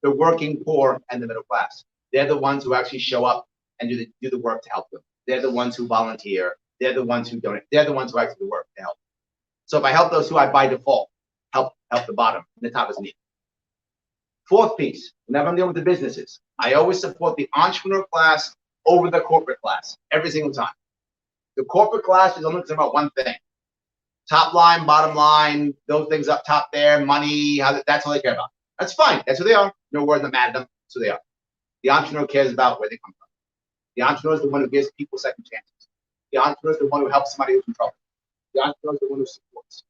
The working poor and the middle class. They're the ones who actually show up and do the work to help them. They're the ones who volunteer. They're the ones who donate. They're the ones who actually do the work to help. So if I help those who I by default help the bottom, the top is needed. 4th piece, whenever I'm dealing with the businesses, I always support the entrepreneur class over the corporate class every single time. The corporate class is only concerned about one thing: top line, bottom line, those things up top there, money. That's all they care about. That's fine. That's who they are. No words, not mad at them. That's who they are. The entrepreneur cares about where they come from. The entrepreneur is the one who gives people second chances. The entrepreneur is the one who helps somebody who's in trouble. The entrepreneur is the one who supports.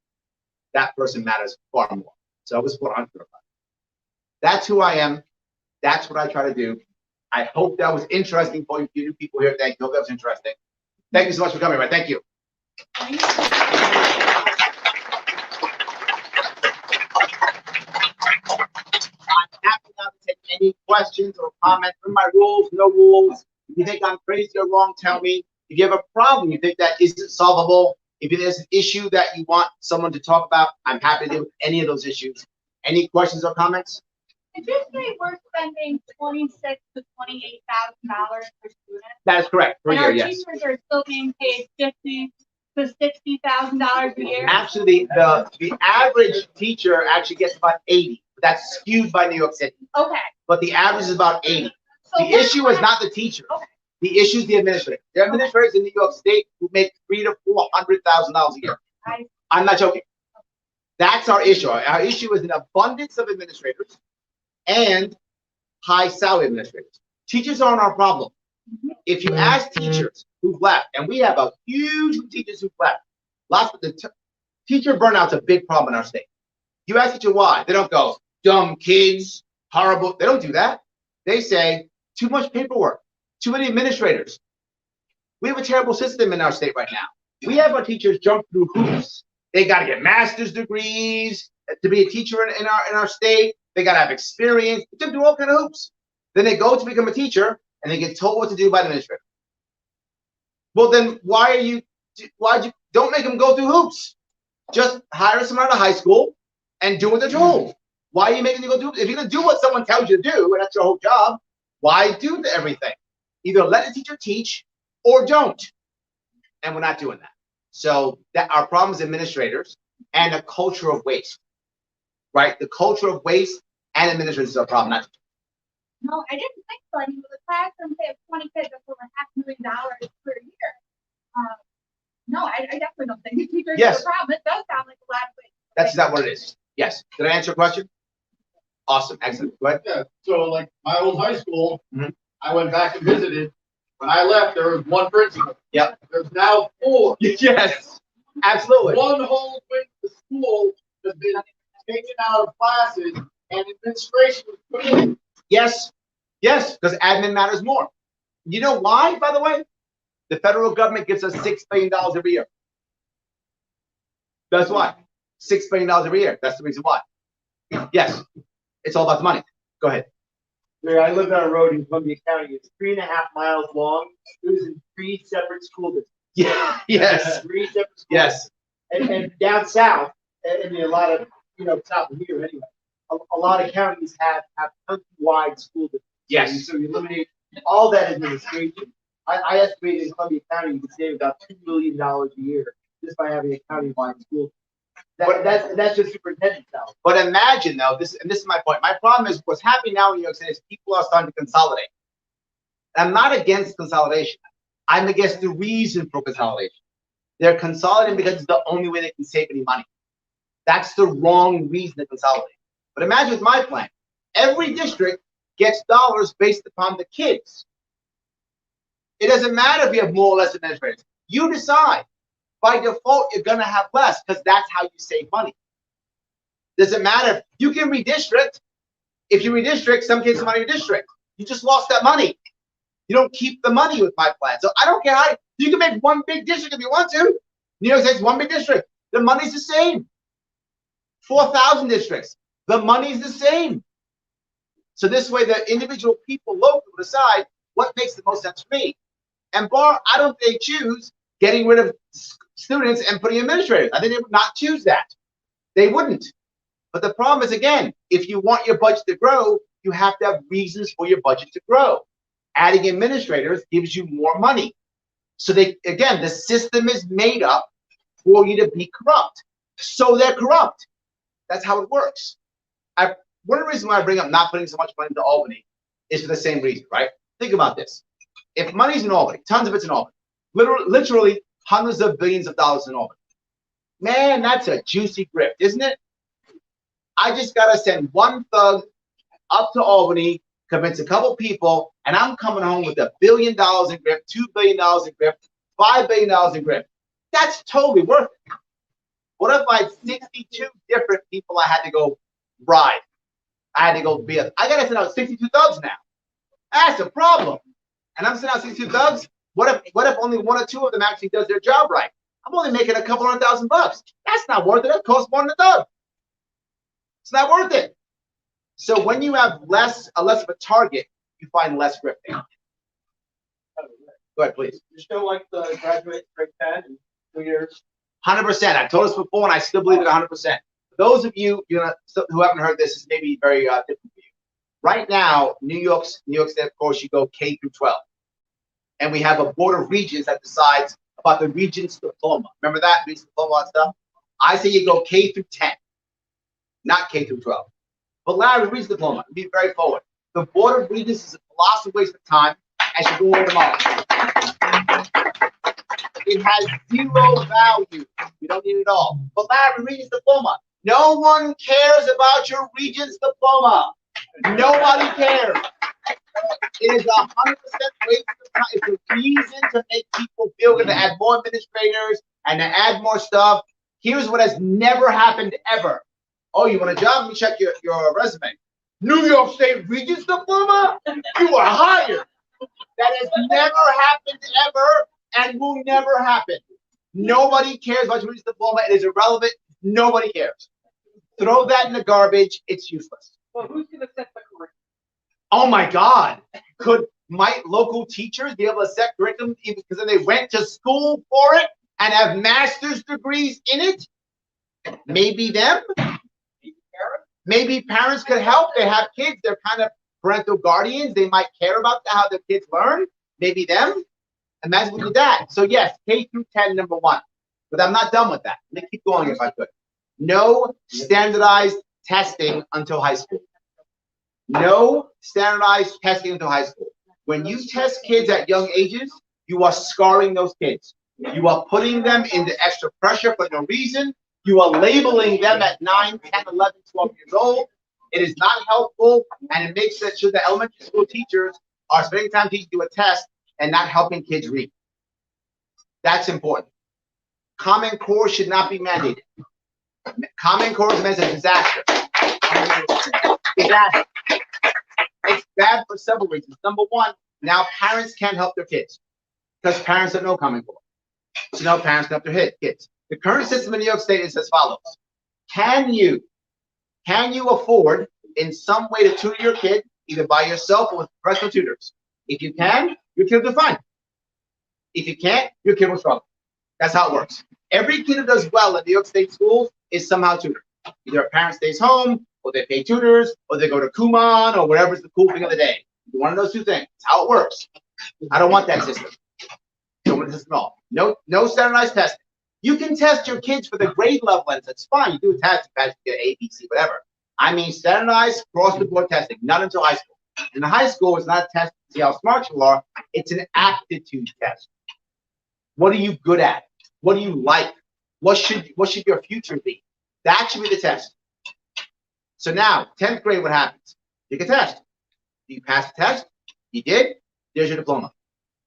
That person matters far more. So I always support entrepreneur class. That's who I am. That's what I try to do. I hope that was interesting for you new people here. Thank you. Hope that was interesting. Thank you so much for coming, right? Thank you. Thank you. I'm happy now to take any questions or comments from my rules, no rules. If you think I'm crazy or wrong, tell me. If you have a problem you think that isn't solvable, if there's an issue that you want someone to talk about, I'm happy to deal with any of those issues. Any questions or comments? Did you say we're spending $26,000 to $28,000 per student? That is correct. Per and year, our yes. teachers are still being paid $50,000 to $60,000 a year. Actually, the average teacher actually gets about 80. That's skewed by New York City. Okay. But the average is about 80. So the issue is not the teacher. Okay. The issue is the administrator. There are administrators in New York State who make $300,000 to $400,000 a year. I'm not joking. That's our issue. Our issue is an abundance of administrators and high salary administrators. Teachers aren't our problem. If you ask teachers who've left, and we have a huge group of teachers who've left, lots of teacher burnout's a big problem in our state. You ask teacher why, they don't go, dumb kids, horrible. They don't do that. They say, too much paperwork, too many administrators. We have a terrible system in our state right now. We have our teachers jump through hoops. They got to get master's degrees to be a teacher in our state. They got to have experience. They do all kind of hoops. Then they go to become a teacher, and they get told what to do by the administrator. Well, then why'd you don't make them go through hoops? Just hire someone out of high school and do what they're told. Why are you making them go through? If you're going to do what someone tells you to do, and that's your whole job, why do everything? Either let the teacher teach or don't. And we're not doing that. So that our problem is administrators and a culture of waste, right? The culture of waste and administrators is our problem, not teachers. No, I didn't think so. I mean, with a classroom, say, of 20 kids, that's over $500,000 per year. No, I definitely don't think teachers Yes. are the problem. It does sound like a lot of waste. That's not what it is. Yes. Did I answer your question? Awesome. Excellent. Go ahead. Yeah, so like my old high school, Mhm. I went back and visited. When I left, there was one principal. Yep. There's now 4. Yes. Absolutely. One whole wing of the school has been taken out of classes and administration was put in. Yes. Yes. Because admin matters more. You know why, by the way? The federal government gives us $6 billion every year. That's why. $6 billion every year. That's the reason why. Yes. It's all about the money. Go ahead. Where I lived on a road in Columbia County. It's 3.5 miles long. It was in 3 separate school districts. Yeah. Yes. 3 separate schools. Yes. And down south, I mean, a lot of, south of here anyway, a lot of counties have county-wide school districts. Yes. So you eliminate all that administration. I estimated in Columbia County you could save about $2 million a year just by having a county-wide school. That's just superintendent salary. But imagine though, this is my point. My problem is what's happening now in New York City is people are starting to consolidate. I'm not against consolidation. I'm against the reason for consolidation. They're consolidating because it's the only way they can save any money. That's the wrong reason to consolidate. But imagine with my plan, every district gets dollars based upon the kids. It doesn't matter if you have more or less administrators. You decide. By default, you're going to have less because that's how you save money. Doesn't matter. You can redistrict. If you redistrict, some kids have money to district. You just lost that money. You don't keep the money with my plan. So I don't care how you can make one big district if you want to. New York State's one big district. The money's the same. 4,000 districts. The money's the same. So this way, the individual people locally decide what makes the most sense for me. And I don't think they choose getting rid of students and putting administrators. I think they would not choose that. They wouldn't. But the problem is, again, if you want your budget to grow, you have to have reasons for your budget to grow. Adding administrators gives you more money. So again, the system is made up for you to be corrupt. So they're corrupt. That's how it works. One of the reasons why I bring up not putting so much money into Albany is for the same reason, right? Think about this. If money's in Albany, tons of it's in Albany, literally hundreds of billions of dollars in Albany. Man, that's a juicy grip, isn't it? I just got to send one thug up to Albany, convince a couple people, and I'm coming home with $1 billion in grip, $2 billion in grip, $5 billion in grip. That's totally worth it. What if I had 62 different people I had to go bribe? I had to go I got to send out 62 thugs now. That's a problem. And I'm sending out 62 thugs. What if only one or two of them actually does their job right? I'm only making a couple $100,000. That's not worth it. That costs more than a thug. It's not worth it. So when you have less of a target, you find less grifting. Go ahead, please. You still like the graduate grade 10 in 2 years? 100%. I've told us before, and I still believe it 100%. For those of you, who haven't heard this, this may be very different for you. Right now, New York State, of course, you go K through 12. And we have a board of regents that decides about the regents diploma. Remember that? Regents diploma and stuff? I say you go K through 10, not K through 12. But Larry, regents diploma, be very forward. The board of regents is a colossal waste of time and should go over tomorrow. It has zero value. You don't need it all. But Larry, regents diploma. No one cares about your regents diploma. Nobody cares. It is 100% waste of time. It's a reason to make people feel good, to add more administrators and to add more stuff. Here's what has never happened ever. Oh, you want a job? Let me check your resume. New York State Regents Diploma? You are hired. That has never happened ever and will never happen. Nobody cares about your Regents Diploma. It is irrelevant. Nobody cares. Throw that in the garbage. It's useless. Well, who's going to set the curriculum? Oh my God. Could my local teachers be able to set curriculum because then they went to school for it and have master's degrees in it? Maybe them. Maybe parents could help. They have kids. They're kind of parental guardians. They might care about how their kids learn. Maybe them. Imagine we did that. So yes, K through 10, number one. But I'm not done with that. Let me keep going if I could. No standardized testing until high school. No standardized testing until high school. When you test kids at young ages, you are scarring those kids. You are putting them into extra pressure for no reason. You are labeling them at 9, 10, 11, 12 years old. It is not helpful, and it makes it sure that elementary school teachers are spending time teaching you a test and not helping kids read. That's important. Common Core should not be mandated. Common Core is meant as a disaster. Disaster. It's bad for several reasons. Number one, now parents can't help their kids because parents don't know Common Core. So now parents can help their kids. The current system in New York State is as follows. Can you afford in some way to tutor your kid, either by yourself or with professional tutors? If you can, your kid will do fine. If you can't, your kid will struggle. That's how it works. Every kid who does well in New York State schools is somehow tutored. Either a parent stays home, or they pay tutors, or they go to Kumon, or whatever's the cool thing of the day. One of those two things. It's how it works. I don't want that system. I don't want the system at all. No standardized testing. You can test your kids for the grade level, and that's fine. You do a test, you get A, B, C, whatever. I mean standardized across-the-board testing, not until high school. In the high school, it's not a test to see how smart you are. It's an aptitude test. What are you good at? What do you like? What should your future be? That should be the test. So now, 10th grade, what happens? Take a test. You pass the test. You did. There's your diploma.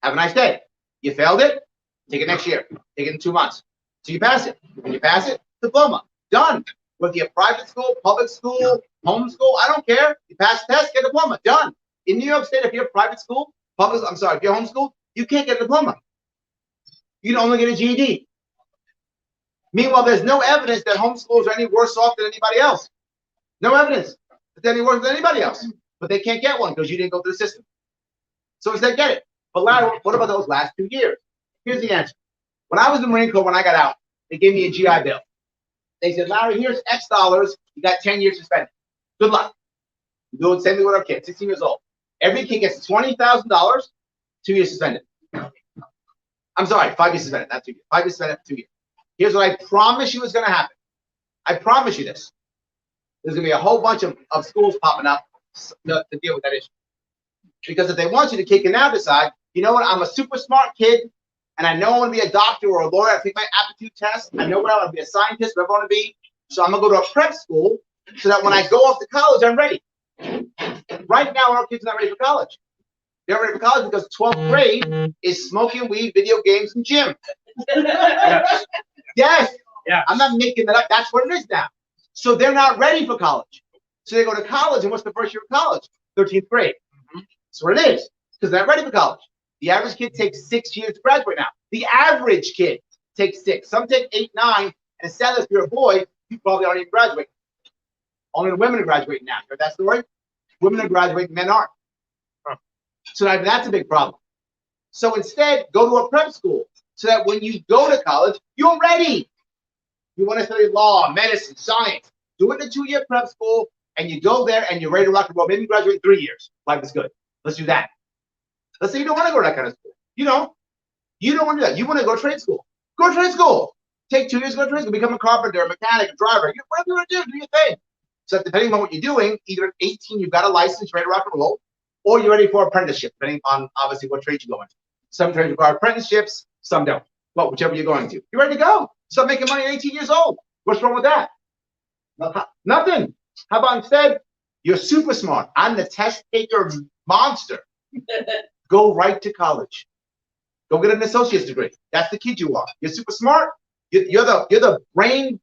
Have a nice day. You failed it, take it next year. Take it in 2 months. So you pass it. When you pass it, diploma. Done. Whether you're private school, public school, homeschool, I don't care. You pass the test, get a diploma. Done. In New York State, if you're private school, if you're homeschool, you can't get a diploma. You can only get a GED. Meanwhile, there's no evidence that homeschoolers are any worse off than anybody else. No evidence that they're any worse than anybody else. But they can't get one because you didn't go through the system. So instead, get it. But Larry, what about those last 2 years? Here's the answer. When I was in the Marine Corps, when I got out, they gave me a GI Bill. They said, Larry, here's X dollars. You got 10 years to spend it. Good luck. We do the same thing with our kids, 16 years old. Every kid gets $20,000, 2 years suspended. I'm sorry, 5 years suspended, not 2 years. 5 years suspended, 2 years. Here's what I promise you is going to happen. I promise you this. There's going to be a whole bunch of schools popping up to deal with that issue. Because if they want you to kick and now decide, you know what, I'm a super smart kid, and I know I want to be a doctor or a lawyer. I take my aptitude test. I know what I want to be, a scientist, whatever I want to be. So I'm going to go to a prep school so that when I go off to college, I'm ready. Right now, our kids are not ready for college. They're ready for college because 12th grade is smoking weed, video games, and gym. Yes. Yeah. I'm not making that up. That's what it is now. So they're not ready for college. So they go to college, and what's the first year of college? 13th grade. That's what it is, because they're not ready for college. The average kid takes 6 years to graduate now. The average kid takes 6. Some take 8, 9, and sadly, if you're a boy, you probably aren't even graduating. Only the women are graduating now. Heard that story? Women are graduating, men aren't. So now that's a big problem. So instead, go to a prep school so that when you go to college, you're ready. You want to study law, medicine, science. Do it in a 2-year prep school, and you go there and you're ready to rock and roll. Maybe you graduate in 3 years. Life is good. Let's do that. Let's say you don't want to go to that kind of school. You don't want to do that. You want to go to trade school. Go to trade school. Take 2 years to go to trade school. Become a carpenter, a mechanic, a driver. Whatever you want to do, do your thing. So depending on what you're doing, either at 18, you've got a license, ready to rock and roll, or you're ready for apprenticeship, depending on obviously what trade you're going to. Some trades require apprenticeships, some don't. Well, whichever you're going to. You're ready to go. Start making money at 18 years old. What's wrong with that? Nothing. How about instead, you're super smart. I'm the test taker monster. Go right to college. Go get an associate's degree. That's the kid you are. You're super smart. You're the brain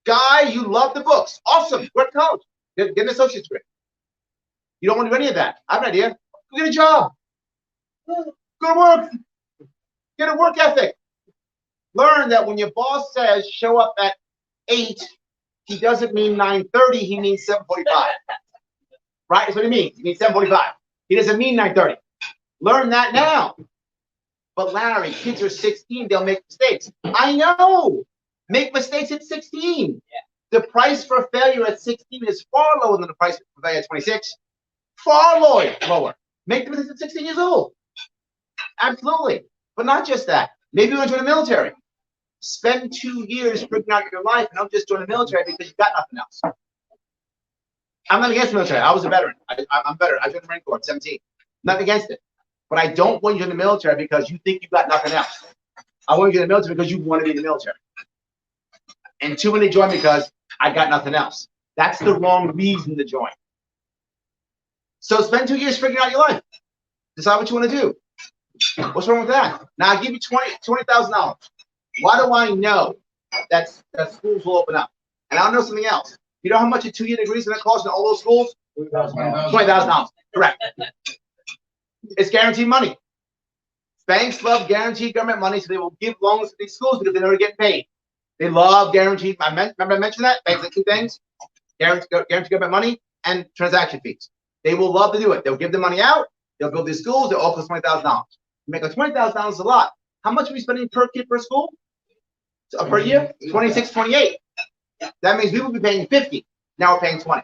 guy. You love the books. Awesome. Go to college. Get an associate's degree. You don't want to do any of that. I have an idea. Go get a job. Go to work. Get a work ethic. Learn that when your boss says show up at 8, he doesn't mean 9:30. He means 7:45. Right? That's what he means. He means 7:45. He doesn't mean 9:30. Learn that now. But Larry, kids are 16. They'll make mistakes. I know. Make mistakes at 16. Yeah. The price for failure at 16 is far lower than the price for failure at 26. Far lower. Make the mistakes at 16 years old. Absolutely. But not just that. Maybe you want to join the military. Spend 2 years figuring out your life, and don't just join the military because you've got nothing else. I'm not against the military. I was a veteran. I'm better. I joined the Marine Corps at 17. Nothing against it. But I don't want you in the military because you think you've got nothing else. I want you in the military because you want to be in the military. And too many join because I got nothing else. That's the wrong reason to join. So spend 2 years figuring out your life. Decide what you want to do. What's wrong with that? Now I give you $20,000. Why do I know that schools will open up? And I'll know something else. You know how much a 2-year degree is going to cost in all those schools? $20,000. Correct. It's guaranteed money. Banks love guaranteed government money, so they will give loans to these schools because they know they're getting paid. They love guaranteed. Remember I mentioned that? Banks like 2 things: guaranteed government money and transaction fees. They will love to do it. They'll give the money out. They'll build these schools. They'll all cost $20,000. You make like $20,000 is a lot. How much are we spending per kid per school? Per year? 26, 28. That means we would be paying 50. Now we're paying 20.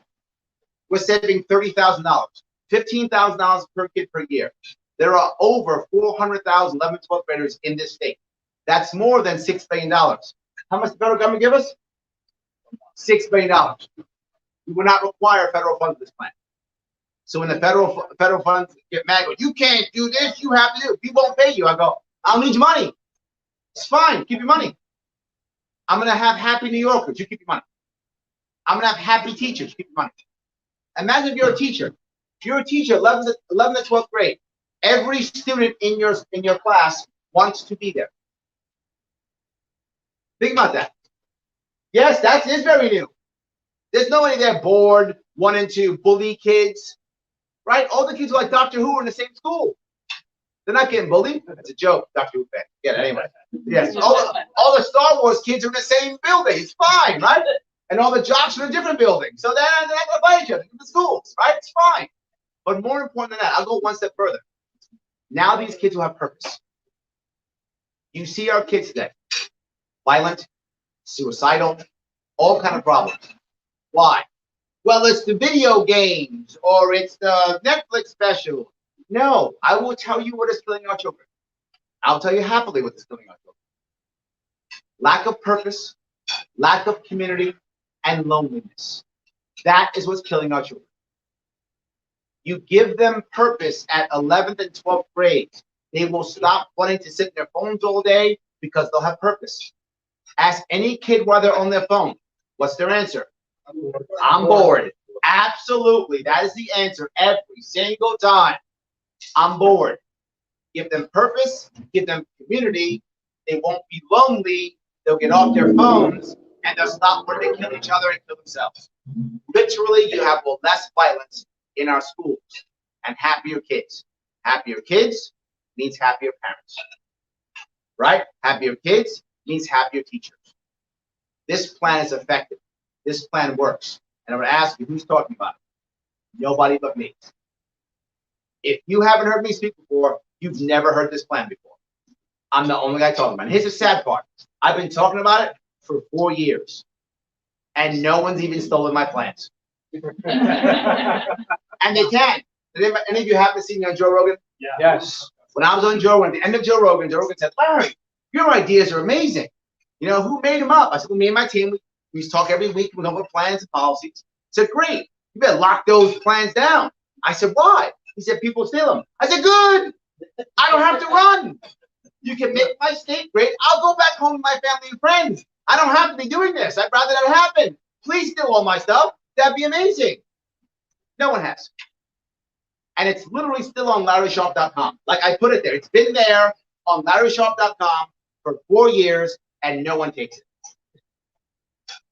We're saving $30,000. $15,000 per kid per year. There are over 400,000 11th and 12th graders in this state. That's more than $6 billion. How much the federal government give us? $6 billion. We will not require federal funds for this plan. So when the federal funds get mad, go, you can't do this, you have to do it. We won't pay you. I go, I'll need your money. It's fine. Keep your money. I'm going to have happy New Yorkers. You keep your money. I'm going to have happy teachers. You keep your money. Imagine if you're a teacher. If you're a teacher, 11th to 12th grade, Every student in your class wants to be there. Think about that. Yes, that is very new. There's nobody there bored, wanting to bully kids, right? All the kids are like Dr. Who are in the same school. They're not getting bullied. That's a joke, Dr. Who fan. Yeah, anyway. Yes, all the Star Wars kids are in the same building. It's fine, right? And all the jocks are in a different building. So they're not going to fight each other in the schools, right? It's fine. But more important than that, I'll go one step further. Now these kids will have purpose. You see our kids today. Violent, suicidal, all kind of problems. Why? Well, it's the video games or it's the Netflix special. No, I will tell you what is killing our children. I'll tell you happily what is killing our children. Lack of purpose, lack of community, and loneliness. That is what's killing our children. You give them purpose at 11th and 12th grades. They will stop wanting to sit in their phones all day because they'll have purpose. Ask any kid while they're on their phone. What's their answer? I'm bored. Absolutely. That is the answer every single time. I'm bored. Give them purpose. Give them community. They won't be lonely. They'll get off their phones and they'll stop wanting to kill each other and kill themselves. Literally, you have less violence in our schools and happier kids. Happier kids means happier parents. Right? Happier kids means happier teachers. This plan is effective. This plan works. And I'm going to ask you, who's talking about it? Nobody but me. If you haven't heard me speak before, you've never heard this plan before. I'm the only guy talking about it. Here's the sad part. I've been talking about it for 4 years. And no one's even stolen my plans. And they can. Did any of you happen to see me on Joe Rogan? Yeah. Yes. When I was on Joe Rogan, at the end of Joe Rogan said, Larry, your ideas are amazing. You know, who made them up? I said, well, me and my team, we used to talk every week. We come up with plans and policies. I said, great. You better lock those plans down. I said, why? He said, people steal them. I said, good. I don't have to run. You can make my state great. I'll go back home with my family and friends. I don't have to be doing this. I'd rather that happen. Please steal all my stuff. That'd be amazing. No one has. And it's literally still on LarrySharpe.com. Like I put it there. It's been there on LarrySharpe.com for 4 years, and no one takes it.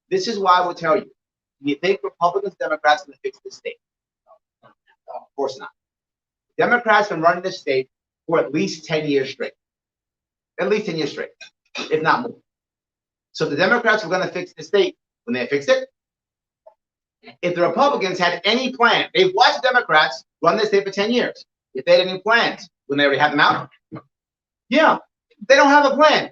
This is why I will tell you. You think Republicans, Democrats are going to fix the state? No, of course not. Democrats have been running this state for at least 10 years straight. At least 10 years straight, if not more. So the Democrats were going to fix the state when they fixed it. If the Republicans had any plan, they've watched Democrats run this state for 10 years. If they had any plans, when they already have them out? Yeah, they don't have a plan.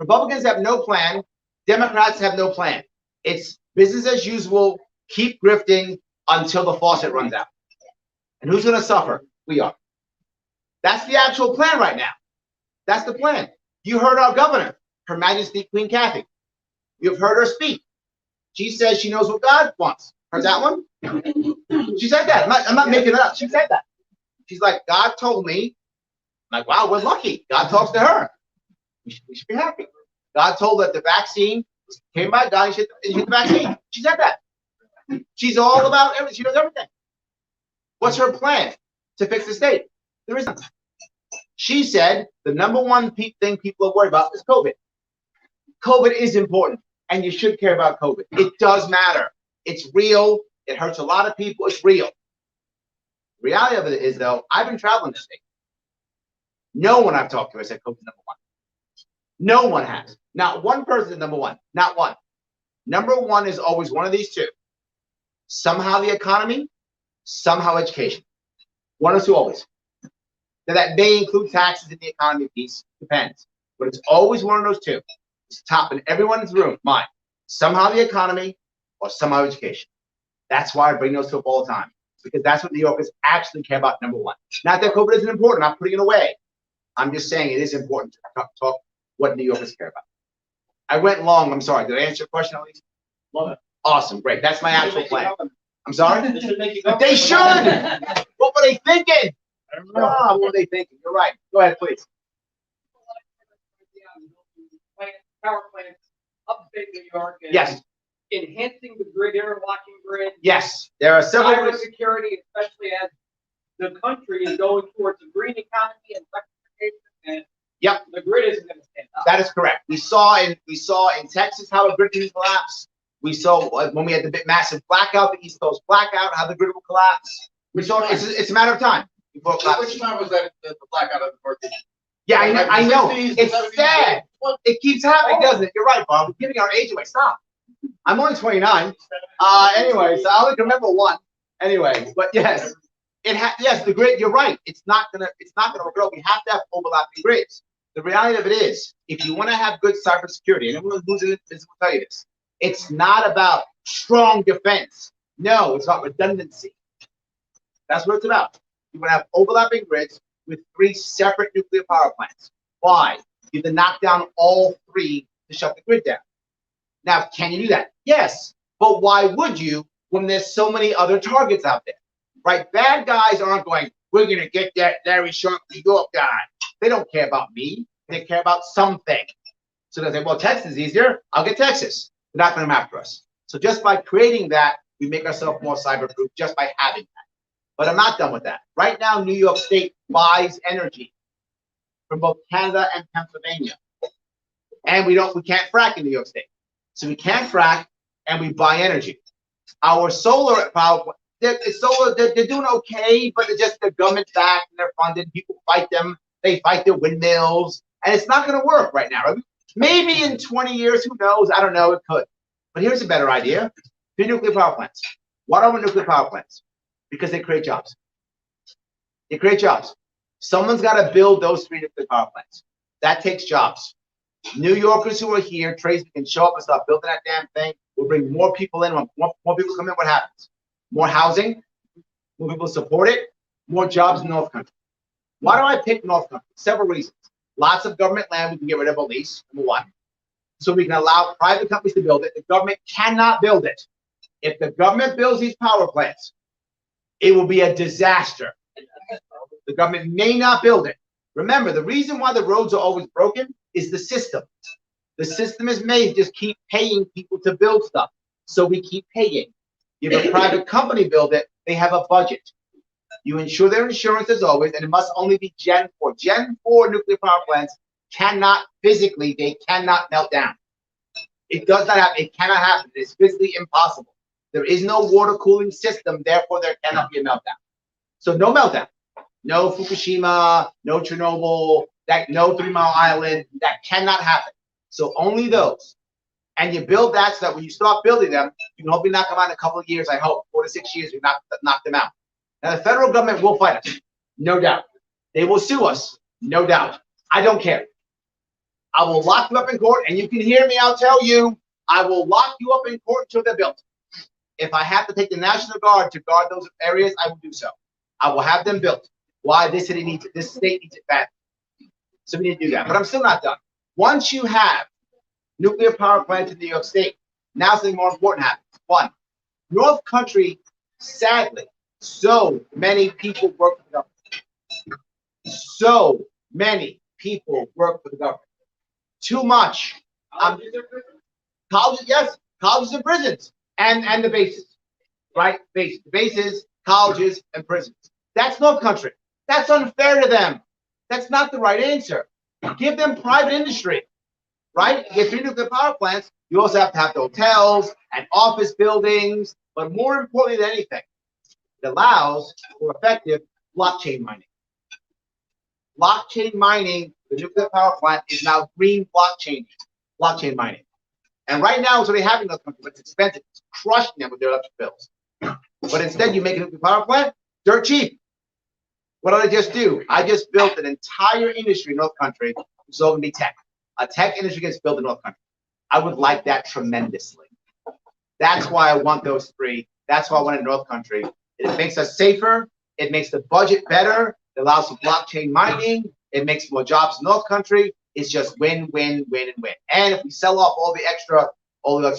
Republicans have no plan. Democrats have no plan. It's business as usual, keep grifting until the faucet runs out. And who's going to suffer? We are. That's the actual plan right now. That's the plan. You heard our governor, Her Majesty Queen Kathy. You've heard her speak. She says she knows what God wants. Heard that one? She said that. I'm not making it up. She said that. She's like, God told me. I'm like, wow, we're lucky. God talks to her. We should be happy. God told that the vaccine came by God. She hit the vaccine. She said that. She's all about everything. She knows everything. What's her plan to fix the state? There isn't. She said the number one thing people are worried about is COVID. COVID is important, and you should care about COVID. It does matter. It's real. It hurts a lot of people. It's real. The reality of it is, though, I've been traveling the state. No one I've talked to has said COVID is number one. No one has. Not one person is number one. Not one. Number one is always one of these two. Somehow the economy, somehow education. One or two always. Now that may include taxes in the economy piece. Depends. But it's always one of those two. It's top in everyone's room, mine. Somehow the economy or somehow education. That's why I bring those two up all the time. Because that's what New Yorkers actually care about, number one. Not that COVID isn't important. I'm not putting it away. I'm just saying it is important to talk what New Yorkers care about. I went long. I'm sorry. Did I answer your question, Alexis? Love it. Awesome. Great. That's my actual plan. I'm sorry? They should make you go. They should. What were they thinking? What were they thinking? You're right. Go ahead, please. Power plants upstate New York. And Yes. Enhancing the grid, interlocking grid. Yes. There are several. Cybersecurity, especially as the country is going towards a green economy and electrification, and Yep. the grid isn't gonna stand up. That is correct. We saw in Texas how the grid can collapse. We saw when we had the big massive blackout, the East Coast blackout, how the grid will collapse. We saw it's a matter of time before it collapses. Which time was that, the blackout of the Northeast? Yeah, I know. Like the 60s, It's 70s, sad. It keeps happening, doesn't it? You're right, Bob. We're giving our age away. Stop. I'm only 29. Anyway, so I only can remember one. Anyway, but yes, yes, the grid. You're right. It's not gonna work out. We have to have overlapping grids. The reality of it is, if you want to have good cybersecurity, and everyone who's in this business will tell you this, it's not about strong defense. No, it's about redundancy. That's what it's about. You want to have overlapping grids with 3 separate nuclear power plants. Why? You have to knock down all 3 to shut the grid down. Now, can you do that? Yes. But why would you when there's so many other targets out there? Right? Bad guys aren't going, we're going to get that Larry Sharp New York guy. They don't care about me. They care about something. So they say, well, Texas is easier. I'll get Texas. They're not going to come after us. So just by creating that, we make ourselves more cyber-proof just by having that. But I'm not done with that. Right now, New York State buys energy from both Canada and Pennsylvania. And we can't frack in New York State. So we can't frack and we buy energy. Our solar power, they're doing okay, but they're government backed and they're funded. People fight them. They fight their windmills. And it's not going to work right now. Maybe in 20 years, who knows? I don't know. It could. But here's a better idea. 3 nuclear power plants. Why do I want nuclear power plants? Because they create jobs. They create jobs. Someone's got to build those 3 nuclear power plants. That takes jobs. New Yorkers who are here, tradesmen can show up and start building that damn thing. We'll bring more people in. When more people come in, what happens? More housing, more people support it, more jobs in North Country. Why do I pick North Country? Several reasons. Lots of government land we can get rid of a lease, number 1. So we can allow private companies to build it. The government cannot build it. If the government builds these power plants, it will be a disaster. The government may not build it. Remember, the reason why the roads are always broken is the system. The system is made to just keep paying people to build stuff. So we keep paying. You have a private company build it, they have a budget. You insure their insurance as always, and it must only be Gen 4. Gen 4 nuclear power plants cannot physically, they cannot melt down. It does not happen. It cannot happen. It's physically impossible. There is no water cooling system, therefore there cannot be a meltdown. So no meltdown. No Fukushima, no Chernobyl, no 3 Mile Island. That cannot happen. So only those. And you build that so that when you start building them, you can hopefully knock them out in a couple of years. I hope 4 to 6 years, we knock them out. Now the federal government will fight us, no doubt. They will sue us, no doubt. I don't care. I will lock you up in court, and you can hear me. I'll tell you, I will lock you up in court until they're built. If I have to take the National Guard to guard those areas, I will do so. I will have them built. Why? This city needs it. This state needs it badly. So we need to do that. But I'm still not done. Once you have nuclear power plants in New York State, now something more important happens. 1, North Country, sadly, so many people work for the government. So many people work for the government. Too much. Colleges, yes, colleges and prisons, and the bases, right? Bases, colleges, and prisons. That's North Country. That's unfair to them. That's not the right answer. Give them private industry, right? Get 3 nuclear power plants. You also have to have the hotels and office buildings, but more importantly than anything, it allows for effective blockchain mining. Blockchain mining, the nuclear power plant is now green blockchain mining. And right now it's already happening in those countries, but it's expensive. It's crushing them with their electric bills. But instead you make a nuclear power plant, dirt cheap. What did I just do? I just built an entire industry in North Country, which is all going to be tech. A tech industry gets built in North Country. I would like that tremendously. That's why I want those 3. That's why I want it in North Country. It makes us safer. It makes the budget better. It allows for blockchain mining. It makes more jobs in North Country. It's just win, win, win, and win. And if we sell off all the extra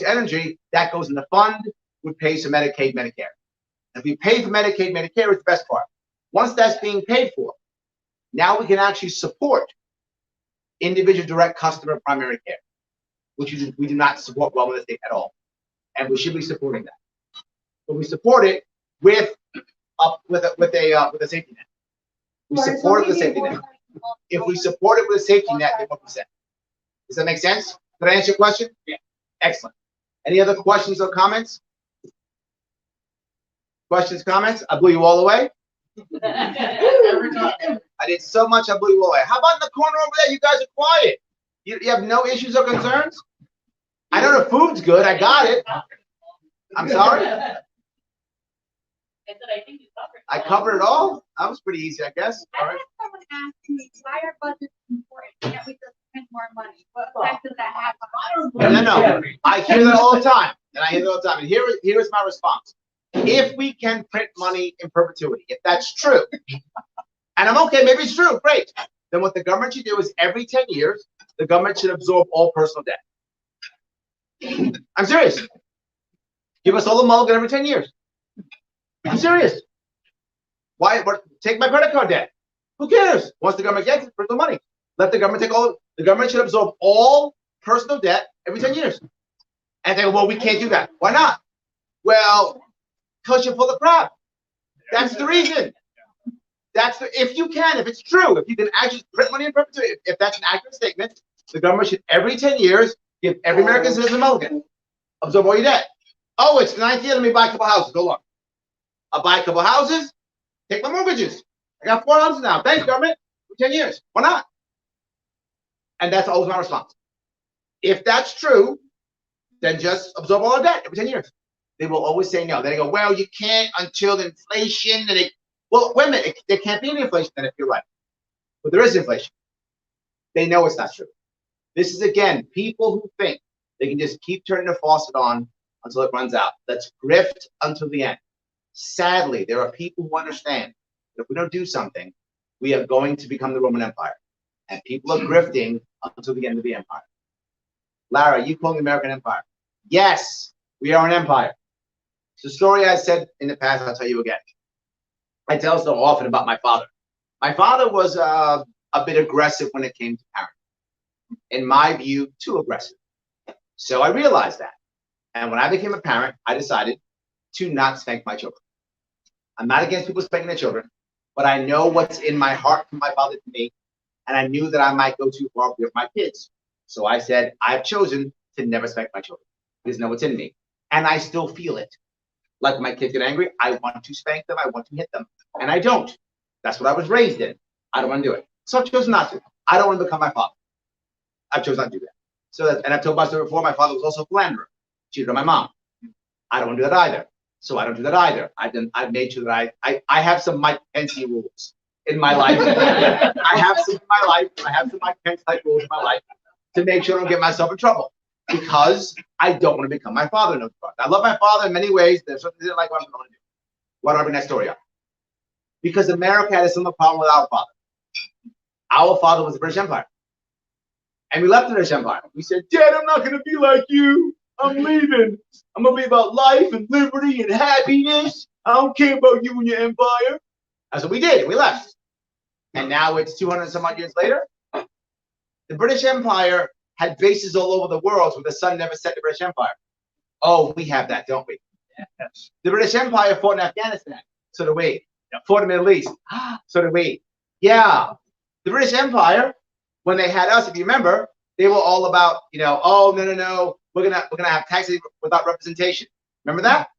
energy, that goes in the fund, which pays for Medicaid, Medicare. If we pay for Medicaid, Medicare, it's the best part. Once that's being paid for, now we can actually support individual direct customer primary care, which we do not support well in the state at all. And we should be supporting that. But we support it with up with a safety net. We support it with a safety net. If we support it with a safety net, then what percent? Does that make sense? Did I answer your question? Yeah. Excellent. Any other questions or comments? Questions, comments? I blew you all away. Every time. I did so much, I blew you all away. How about in the corner over there? You guys are quiet. You have no issues or concerns? I know the food's good. I got it. I'm sorry. I covered it all. That was pretty easy, I guess. I All had right. someone ask me why our budget's important, can't we just spend more money? What effect does that have on us? No. I hear that all the time. And here is my response. If we can print money in perpetuity, if that's true, and I'm okay, maybe it's true, great. Then what the government should do is every 10 years, the government should absorb all personal debt. I'm serious. Give us all the mulligan every 10 years. I'm serious. Why? Take my credit card debt. Who cares? Once the government gets it, personal money. Let the government take all. The government should absorb all personal debt every 10 years. And they go, well, we can't do that. Why not? Well, because you're full of crap. That's the reason. If you can, if it's true, if you can actually print money in perpetuity, if that's an accurate statement, the government should every 10 years give every American citizen a mulligan. Absorb all your debt. Oh, it's the 9th year, let me buy a couple houses. Go on. I'll buy a couple houses, take my mortgages. I got 4 houses now. Thanks, government. For 10 years. Why not? And that's always my response. If that's true, then just absorb all our debt every 10 years. They will always say no. Then they go, well, you can't until the inflation. And well, wait a minute. There can't be any inflation then if you're right. But there is inflation. They know it's not true. This is, again, people who think they can just keep turning the faucet on until it runs out. Let's grift until the end. Sadly, there are people who understand that if we don't do something, we are going to become the Roman Empire. And people are grifting until the end of the empire. Lara, you call the American Empire. Yes, we are an empire. It's a story I said in the past, I'll tell you again. I tell so often about my father. My father was a bit aggressive when it came to parenting. In my view, too aggressive. So I realized that. And when I became a parent, I decided to not spank my children. I'm not against people spanking their children, but I know what's in my heart from my father to me, and I knew that I might go too far with my kids. So I said, I've chosen to never spank my children. Because I know what's in me. And I still feel it. Like when my kids get angry, I want to spank them, I want to hit them. And I don't. That's what I was raised in. I don't want to do it. So I've chosen not to. I don't want to become my father. I've chosen not to do that. So and I've told my story before, my father was also a philanderer. Cheated on my mom. I don't want to do that either. So I don't do that either. I've made sure that I have some Mike Pence rules in my life. I have some in my life. I have some Mike Pence type rules in my life to make sure I don't get myself in trouble. Because I don't want to become my father. No, I love my father in many ways. There's something I didn't like what I'm going to do. Why do I bring that story up? Because America had a similar problem with our father. Our father was the British Empire. And we left the British Empire. We said, Dad, I'm not going to be like you. I'm leaving. I'm going to be about life and liberty and happiness. I don't care about you and your empire. That's what we did. We left. And now it's 200 and some odd years later. The British Empire had bases all over the world where the sun never set the British Empire. Oh, we have that, don't we? Yes. The British Empire fought in Afghanistan. So did we. Fought in the Middle East. So did we. Yeah. The British Empire, when they had us, if you remember, they were all about, oh, no. We're gonna have taxes without representation. Remember that?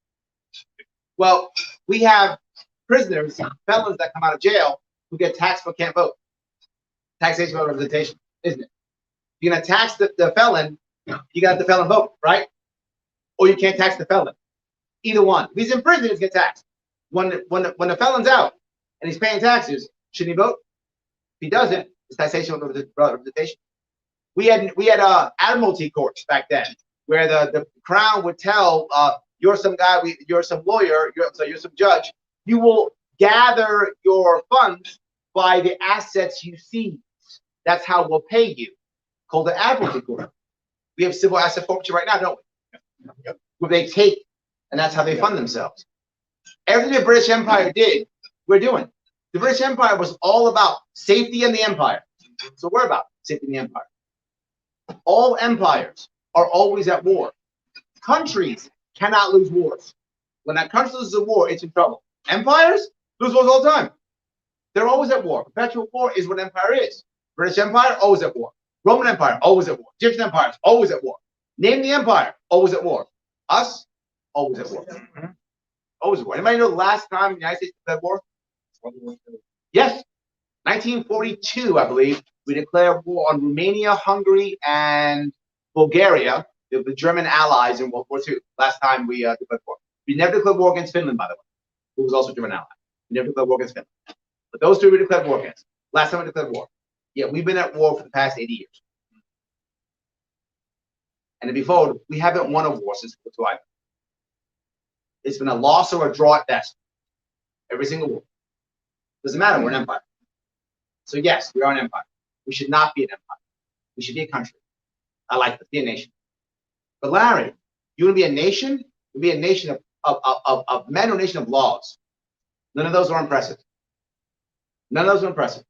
Well, we have prisoners, felons that come out of jail who get taxed but can't vote. Taxation without representation, isn't it? You're gonna tax the felon, you got the felon vote, right? Or you can't tax the felon. Either one. If he's in prison, he's get taxed. When the felon's out and he's paying taxes, shouldn't he vote? If he doesn't, it's taxation without representation. We had admiralty courts back then, where the crown would tell you're some guy, you're some lawyer, you're some judge. You will gather your funds by the assets you seize. That's how we'll pay you. Called the admiralty court. We have civil asset forfeiture right now, don't we? Where they take, and that's how they fund themselves. Everything the British Empire did, we're doing. The British Empire was all about safety in the empire. So we're about safety in the empire. All empires are always at war. Countries cannot lose wars. When a country loses a war, it's in trouble. Empires lose wars all the time. They're always at war. Perpetual war is what empire is. British Empire, always at war. Roman Empire, always at war. Egyptian Empire, always at war. Name the empire, always at war. Us, always at war. Always at war. Anybody know the last time the United States declared war? Yes. 1942, I believe, we declared war on Romania, Hungary, and Bulgaria, the German allies in World War II. Last time we declared war. We never declared war against Finland, by the way, who was also a German ally. We never declared war against Finland. But those three we declared war against. Last time we declared war. Yeah, we've been at war for the past 80 years. And to be forward, we haven't won a war since World War II. It's been a loss or a draw at best. Every single war. Doesn't matter, we're an empire. So yes, we are an empire. We should not be an empire. We should be a country. I like to be a nation. But Larry, you want to be a nation? You be a nation of men or a nation of laws. None of those are impressive. None of those are impressive.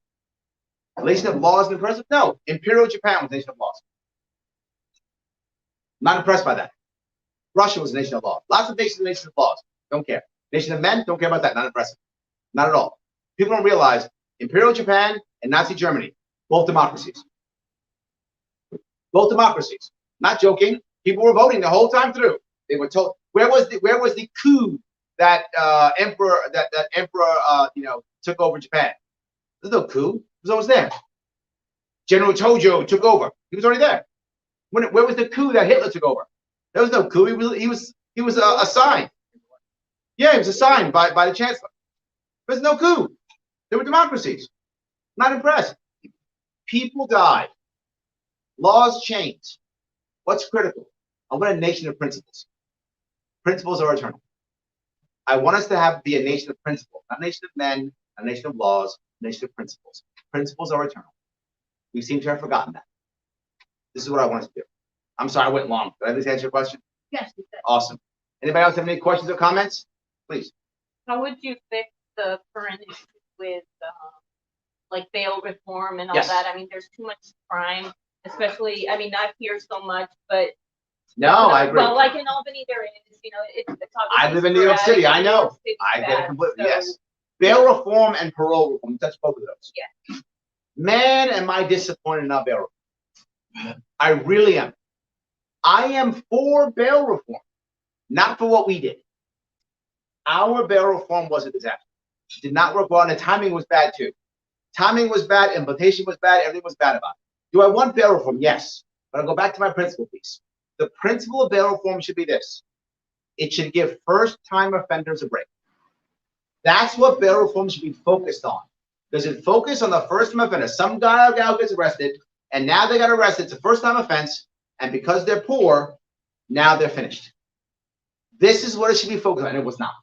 A nation of laws is impressive? No. Imperial Japan was a nation of laws. Not impressed by that. Russia was a nation of laws. Lots of nations are nations of laws. Don't care. Nation of men, don't care about that. Not impressive. Not at all. People don't realize Imperial Japan and Nazi Germany, both democracies. Both democracies. Not joking. People were voting the whole time through. They were told where was the coup that emperor took over Japan? There's no coup. He was always there. General Tojo took over. He was already there. Where was the coup that Hitler took over? There was no coup. He was assigned. Yeah, he was assigned by the chancellor. There's no coup. There were democracies. Not impressed. People died. Laws changed. What's critical? I want a nation of principles. Principles are eternal. I want us to be a nation of principles, not a nation of men, not a nation of laws, a nation of principles. Principles are eternal. We seem to have forgotten that. This is what I want us to do. I'm sorry I went long. Did I at least answer your question? Yes, you said. Awesome. Anybody else have any questions or comments? Please. How would you fix the current issue with like bail reform and all Yes. that? I mean, there's too much crime, especially, I mean, not here so much, but No, I agree. well, like in Albany, there is, it's I live in New York City. I know. I get it completely. Yes. Bail reform and parole reform. Touch both of those. Yeah. Man, am I disappointed in our bail reform. I really am. I am for bail reform, not for what we did. Our bail reform was a disaster. It did not work well, and the timing was bad too. Timing was bad, implementation was bad, everything was bad about it. Do I want bail reform? Yes. But I'll go back to my principle piece. The principle of bail reform should be this. It should give first-time offenders a break. That's what bail reform should be focused on. Does it focus on the first-time offender? Some guy or gal gets arrested, and now they got arrested. It's a first-time offense, and because they're poor, now they're finished. This is what it should be focused on, and it was not.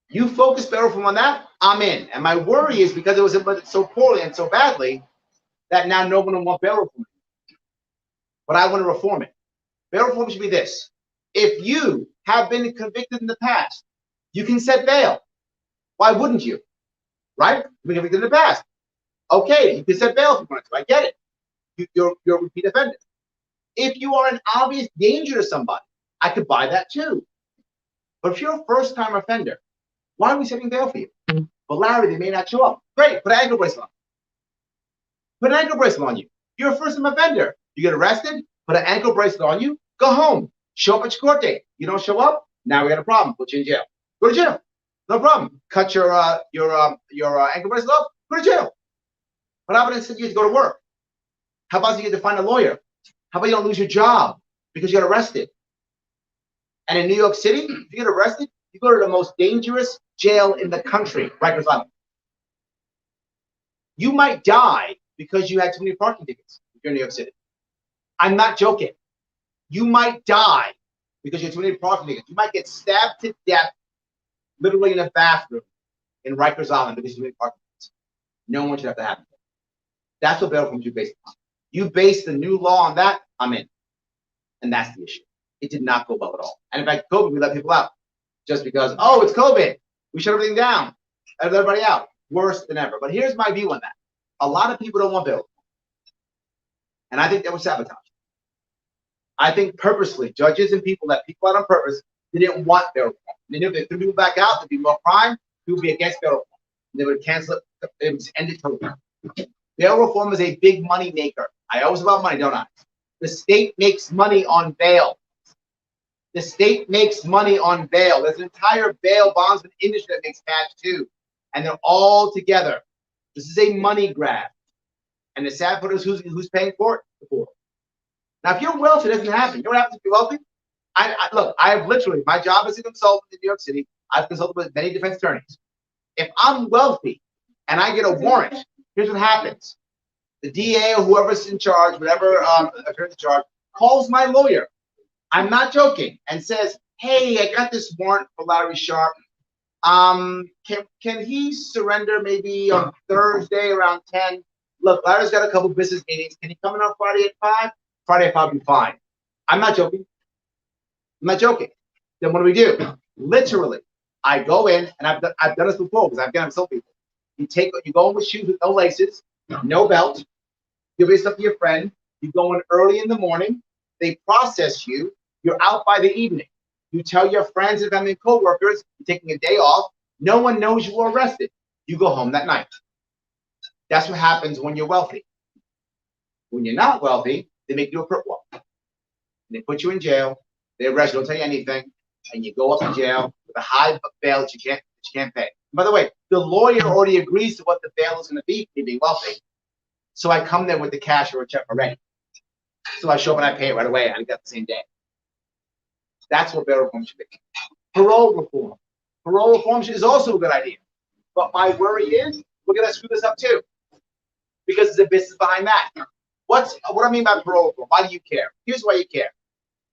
You focus bail reform on that, I'm in. And my worry is because it was implemented so poorly and so badly that now no one will want bail reform. But I want to reform it. Bail reform should be this. If you have been convicted in the past, you can set bail. Why wouldn't you? Right? You've been convicted in the past. Okay, you can set bail if you want to. I get it. You're a repeat offender. If you are an obvious danger to somebody, I could buy that too. But if you're a first-time offender, why are we setting bail for you? Well, Larry, they may not show up. Great, put an ankle bracelet on. Put an ankle bracelet on you. You're a first-time offender. You get arrested, put an ankle bracelet on you, go home. Show up at your court date. You don't show up, now we got a problem. Put you in jail. Go to jail. No problem. Cut your ankle bracelet off, go to jail. What happens if you have to go to work? How about you get to find a lawyer? How about you don't lose your job because you got arrested? And in New York City, if you get arrested, you go to the most dangerous jail in the country, Rikers Island. You might die because you had too many parking tickets if you're in New York City. I'm not joking. You might die because you have too many parking tickets. You might get stabbed to death literally in a bathroom in Rikers Island because you have too many parking tickets. No one should have to happen. That's what bail reform should be based on. You base the new law on that, I'm in. And that's the issue. It did not go well at all. And in fact, COVID, we let people out. Just because, oh, it's COVID. We shut everything down. Let everybody out. Worse than ever. But here's my view on that. A lot of people don't want bail reform. And I think that was sabotage. I think purposely, judges and people let people out on purpose. They didn't want bail reform. They knew if they threw people back out, there'd be more crime. People would be against bail reform. They would cancel it. It would end it totally. Bail reform is a big money maker. I always about money, don't I? The state makes money on bail. The state makes money on bail. There's an entire bail bondsman industry that makes cash too. And they're all together. This is a money grab. And the sad part is who's paying for it? The poor. Now, if you're wealthy, it doesn't happen. You know what happens if you're wealthy? Look, I have literally, my job as a consultant in New York City, I've consulted with many defense attorneys. If I'm wealthy and I get a warrant, here's what happens. The DA or whoever's in charge, whatever attorney's in charge, calls my lawyer. I'm not joking, and says, hey, I got this warrant for Larry Sharp. Can he surrender maybe on Thursday around 10? Look, Larry's got a couple business meetings. Can he come in on Friday at 5? Friday at 5 will be fine. I'm not joking. I'm not joking. Then what do? Literally, I go in, and I've done this before because I've done it with some people. You go in with shoes with no laces, no belt. You give stuff to your friend. You go in early in the morning. They process you. You're out by the evening. You tell your friends and family and coworkers you're taking a day off. No one knows you were arrested. You go home that night. That's what happens when you're wealthy. When you're not wealthy, they make you a perp walk. They put you in jail. They arrest you. Don't tell you anything, and you go up to jail with a high bail that you can't pay. And by the way, the lawyer already agrees to what the bail is going to be for you being wealthy. So I come there with the cash or a check already. So I show up and I pay it right away. I get the same day. That's what bail reform should be. Parole reform. Parole reform is also a good idea. But my worry is we're going to screw this up too. Because there's a business behind that. What I mean by parole reform? Why do you care? Here's why you care.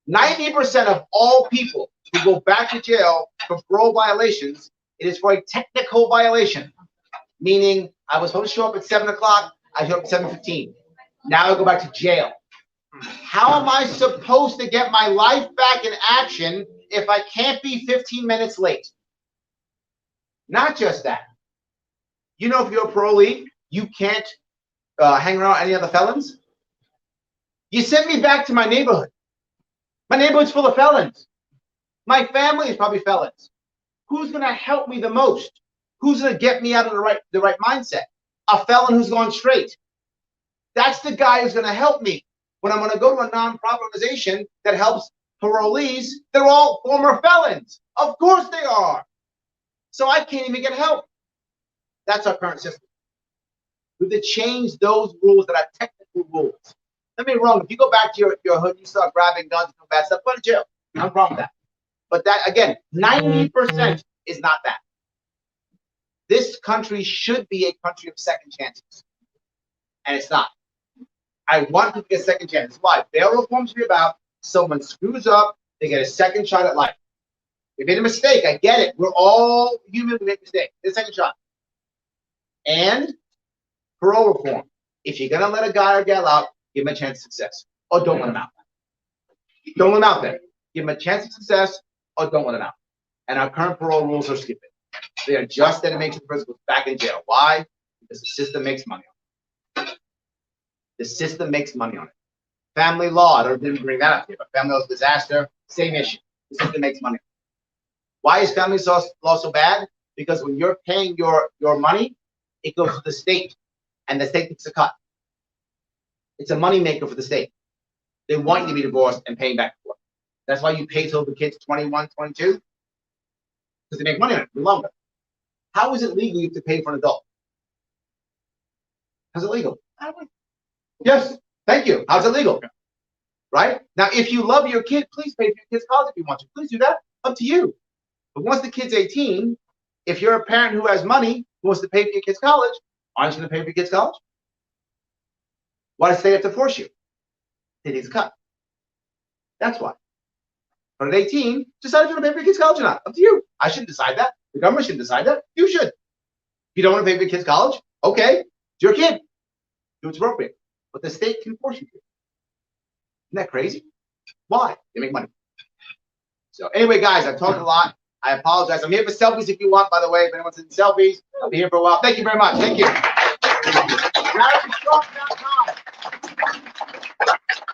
90% of all people who go back to jail for parole violations, it is for a technical violation. Meaning, I was supposed to show up at 7 o'clock. I showed up at 7:15. Now I go back to jail. How am I supposed to get my life back in action if I can't be 15 minutes late? Not just that. You know, if you're a parolee, you can't hang around any other felons. You send me back to my neighborhood. My neighborhood's full of felons. My family is probably felons. Who's going to help me the most? Who's going to get me out of the right mindset? A felon who's gone straight. That's the guy who's going to help me. When I'm going to go to a non-profit organization that helps parolees, they're all former felons. Of course they are. So I can't even get help. That's our current system. We have to change those rules that are technical rules. Don't get me wrong. If you go back to your hood, you start grabbing guns and bad stuff, go to jail. No problem with that. But that, again, 90% is not that. This country should be a country of second chances. And it's not. I want people to get second chances. Why? Bail reform should be about someone screws up, they get a second shot at life. They made a mistake. I get it. We're all human. We make mistakes. Get a second shot. And parole reform. If you're going to let a guy or gal out, give him a chance of success. Or don't let him out. Don't let him out there. Give him a chance of success or don't let him out. And our current parole rules are stupid. They are just that it makes the person go back in jail. Why? Because the system makes money on it. The system makes money on it. Family law, I didn't bring that up here, but family law is disaster, same issue. The system makes money. Why is family law so bad? Because when you're paying your money, it goes to the state, and the state takes a cut. It's a money maker for the state. They want you to be divorced and paying back for it. That's why you pay till the kid's 21, 22, because they make money on it longer. How is it legal you have to pay for an adult? How's it legal? Yes, thank you. How's it legal? Right? Now, if you love your kid, please pay for your kid's college if you want to. Please do that. Up to you. But once the kid's 18, if you're a parent who has money, who wants to pay for your kid's college, aren't you going to pay for your kid's college? Why does the state have to force you? It needs a cut. That's why. But at 18, decide if you want to pay for your kid's college or not. Up to you. I shouldn't decide that. The government shouldn't decide that. You should. If you don't want to pay for your kid's college, okay, it's your kid. Do what's appropriate. But the state can force you to. Isn't that crazy? Why? They make money. So anyway, guys, I've talked a lot. I apologize. I'm here for selfies if you want, by the way. If anyone's in selfies, I'll be here for a while. Thank you very much. Thank you.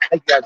Thank you, guys.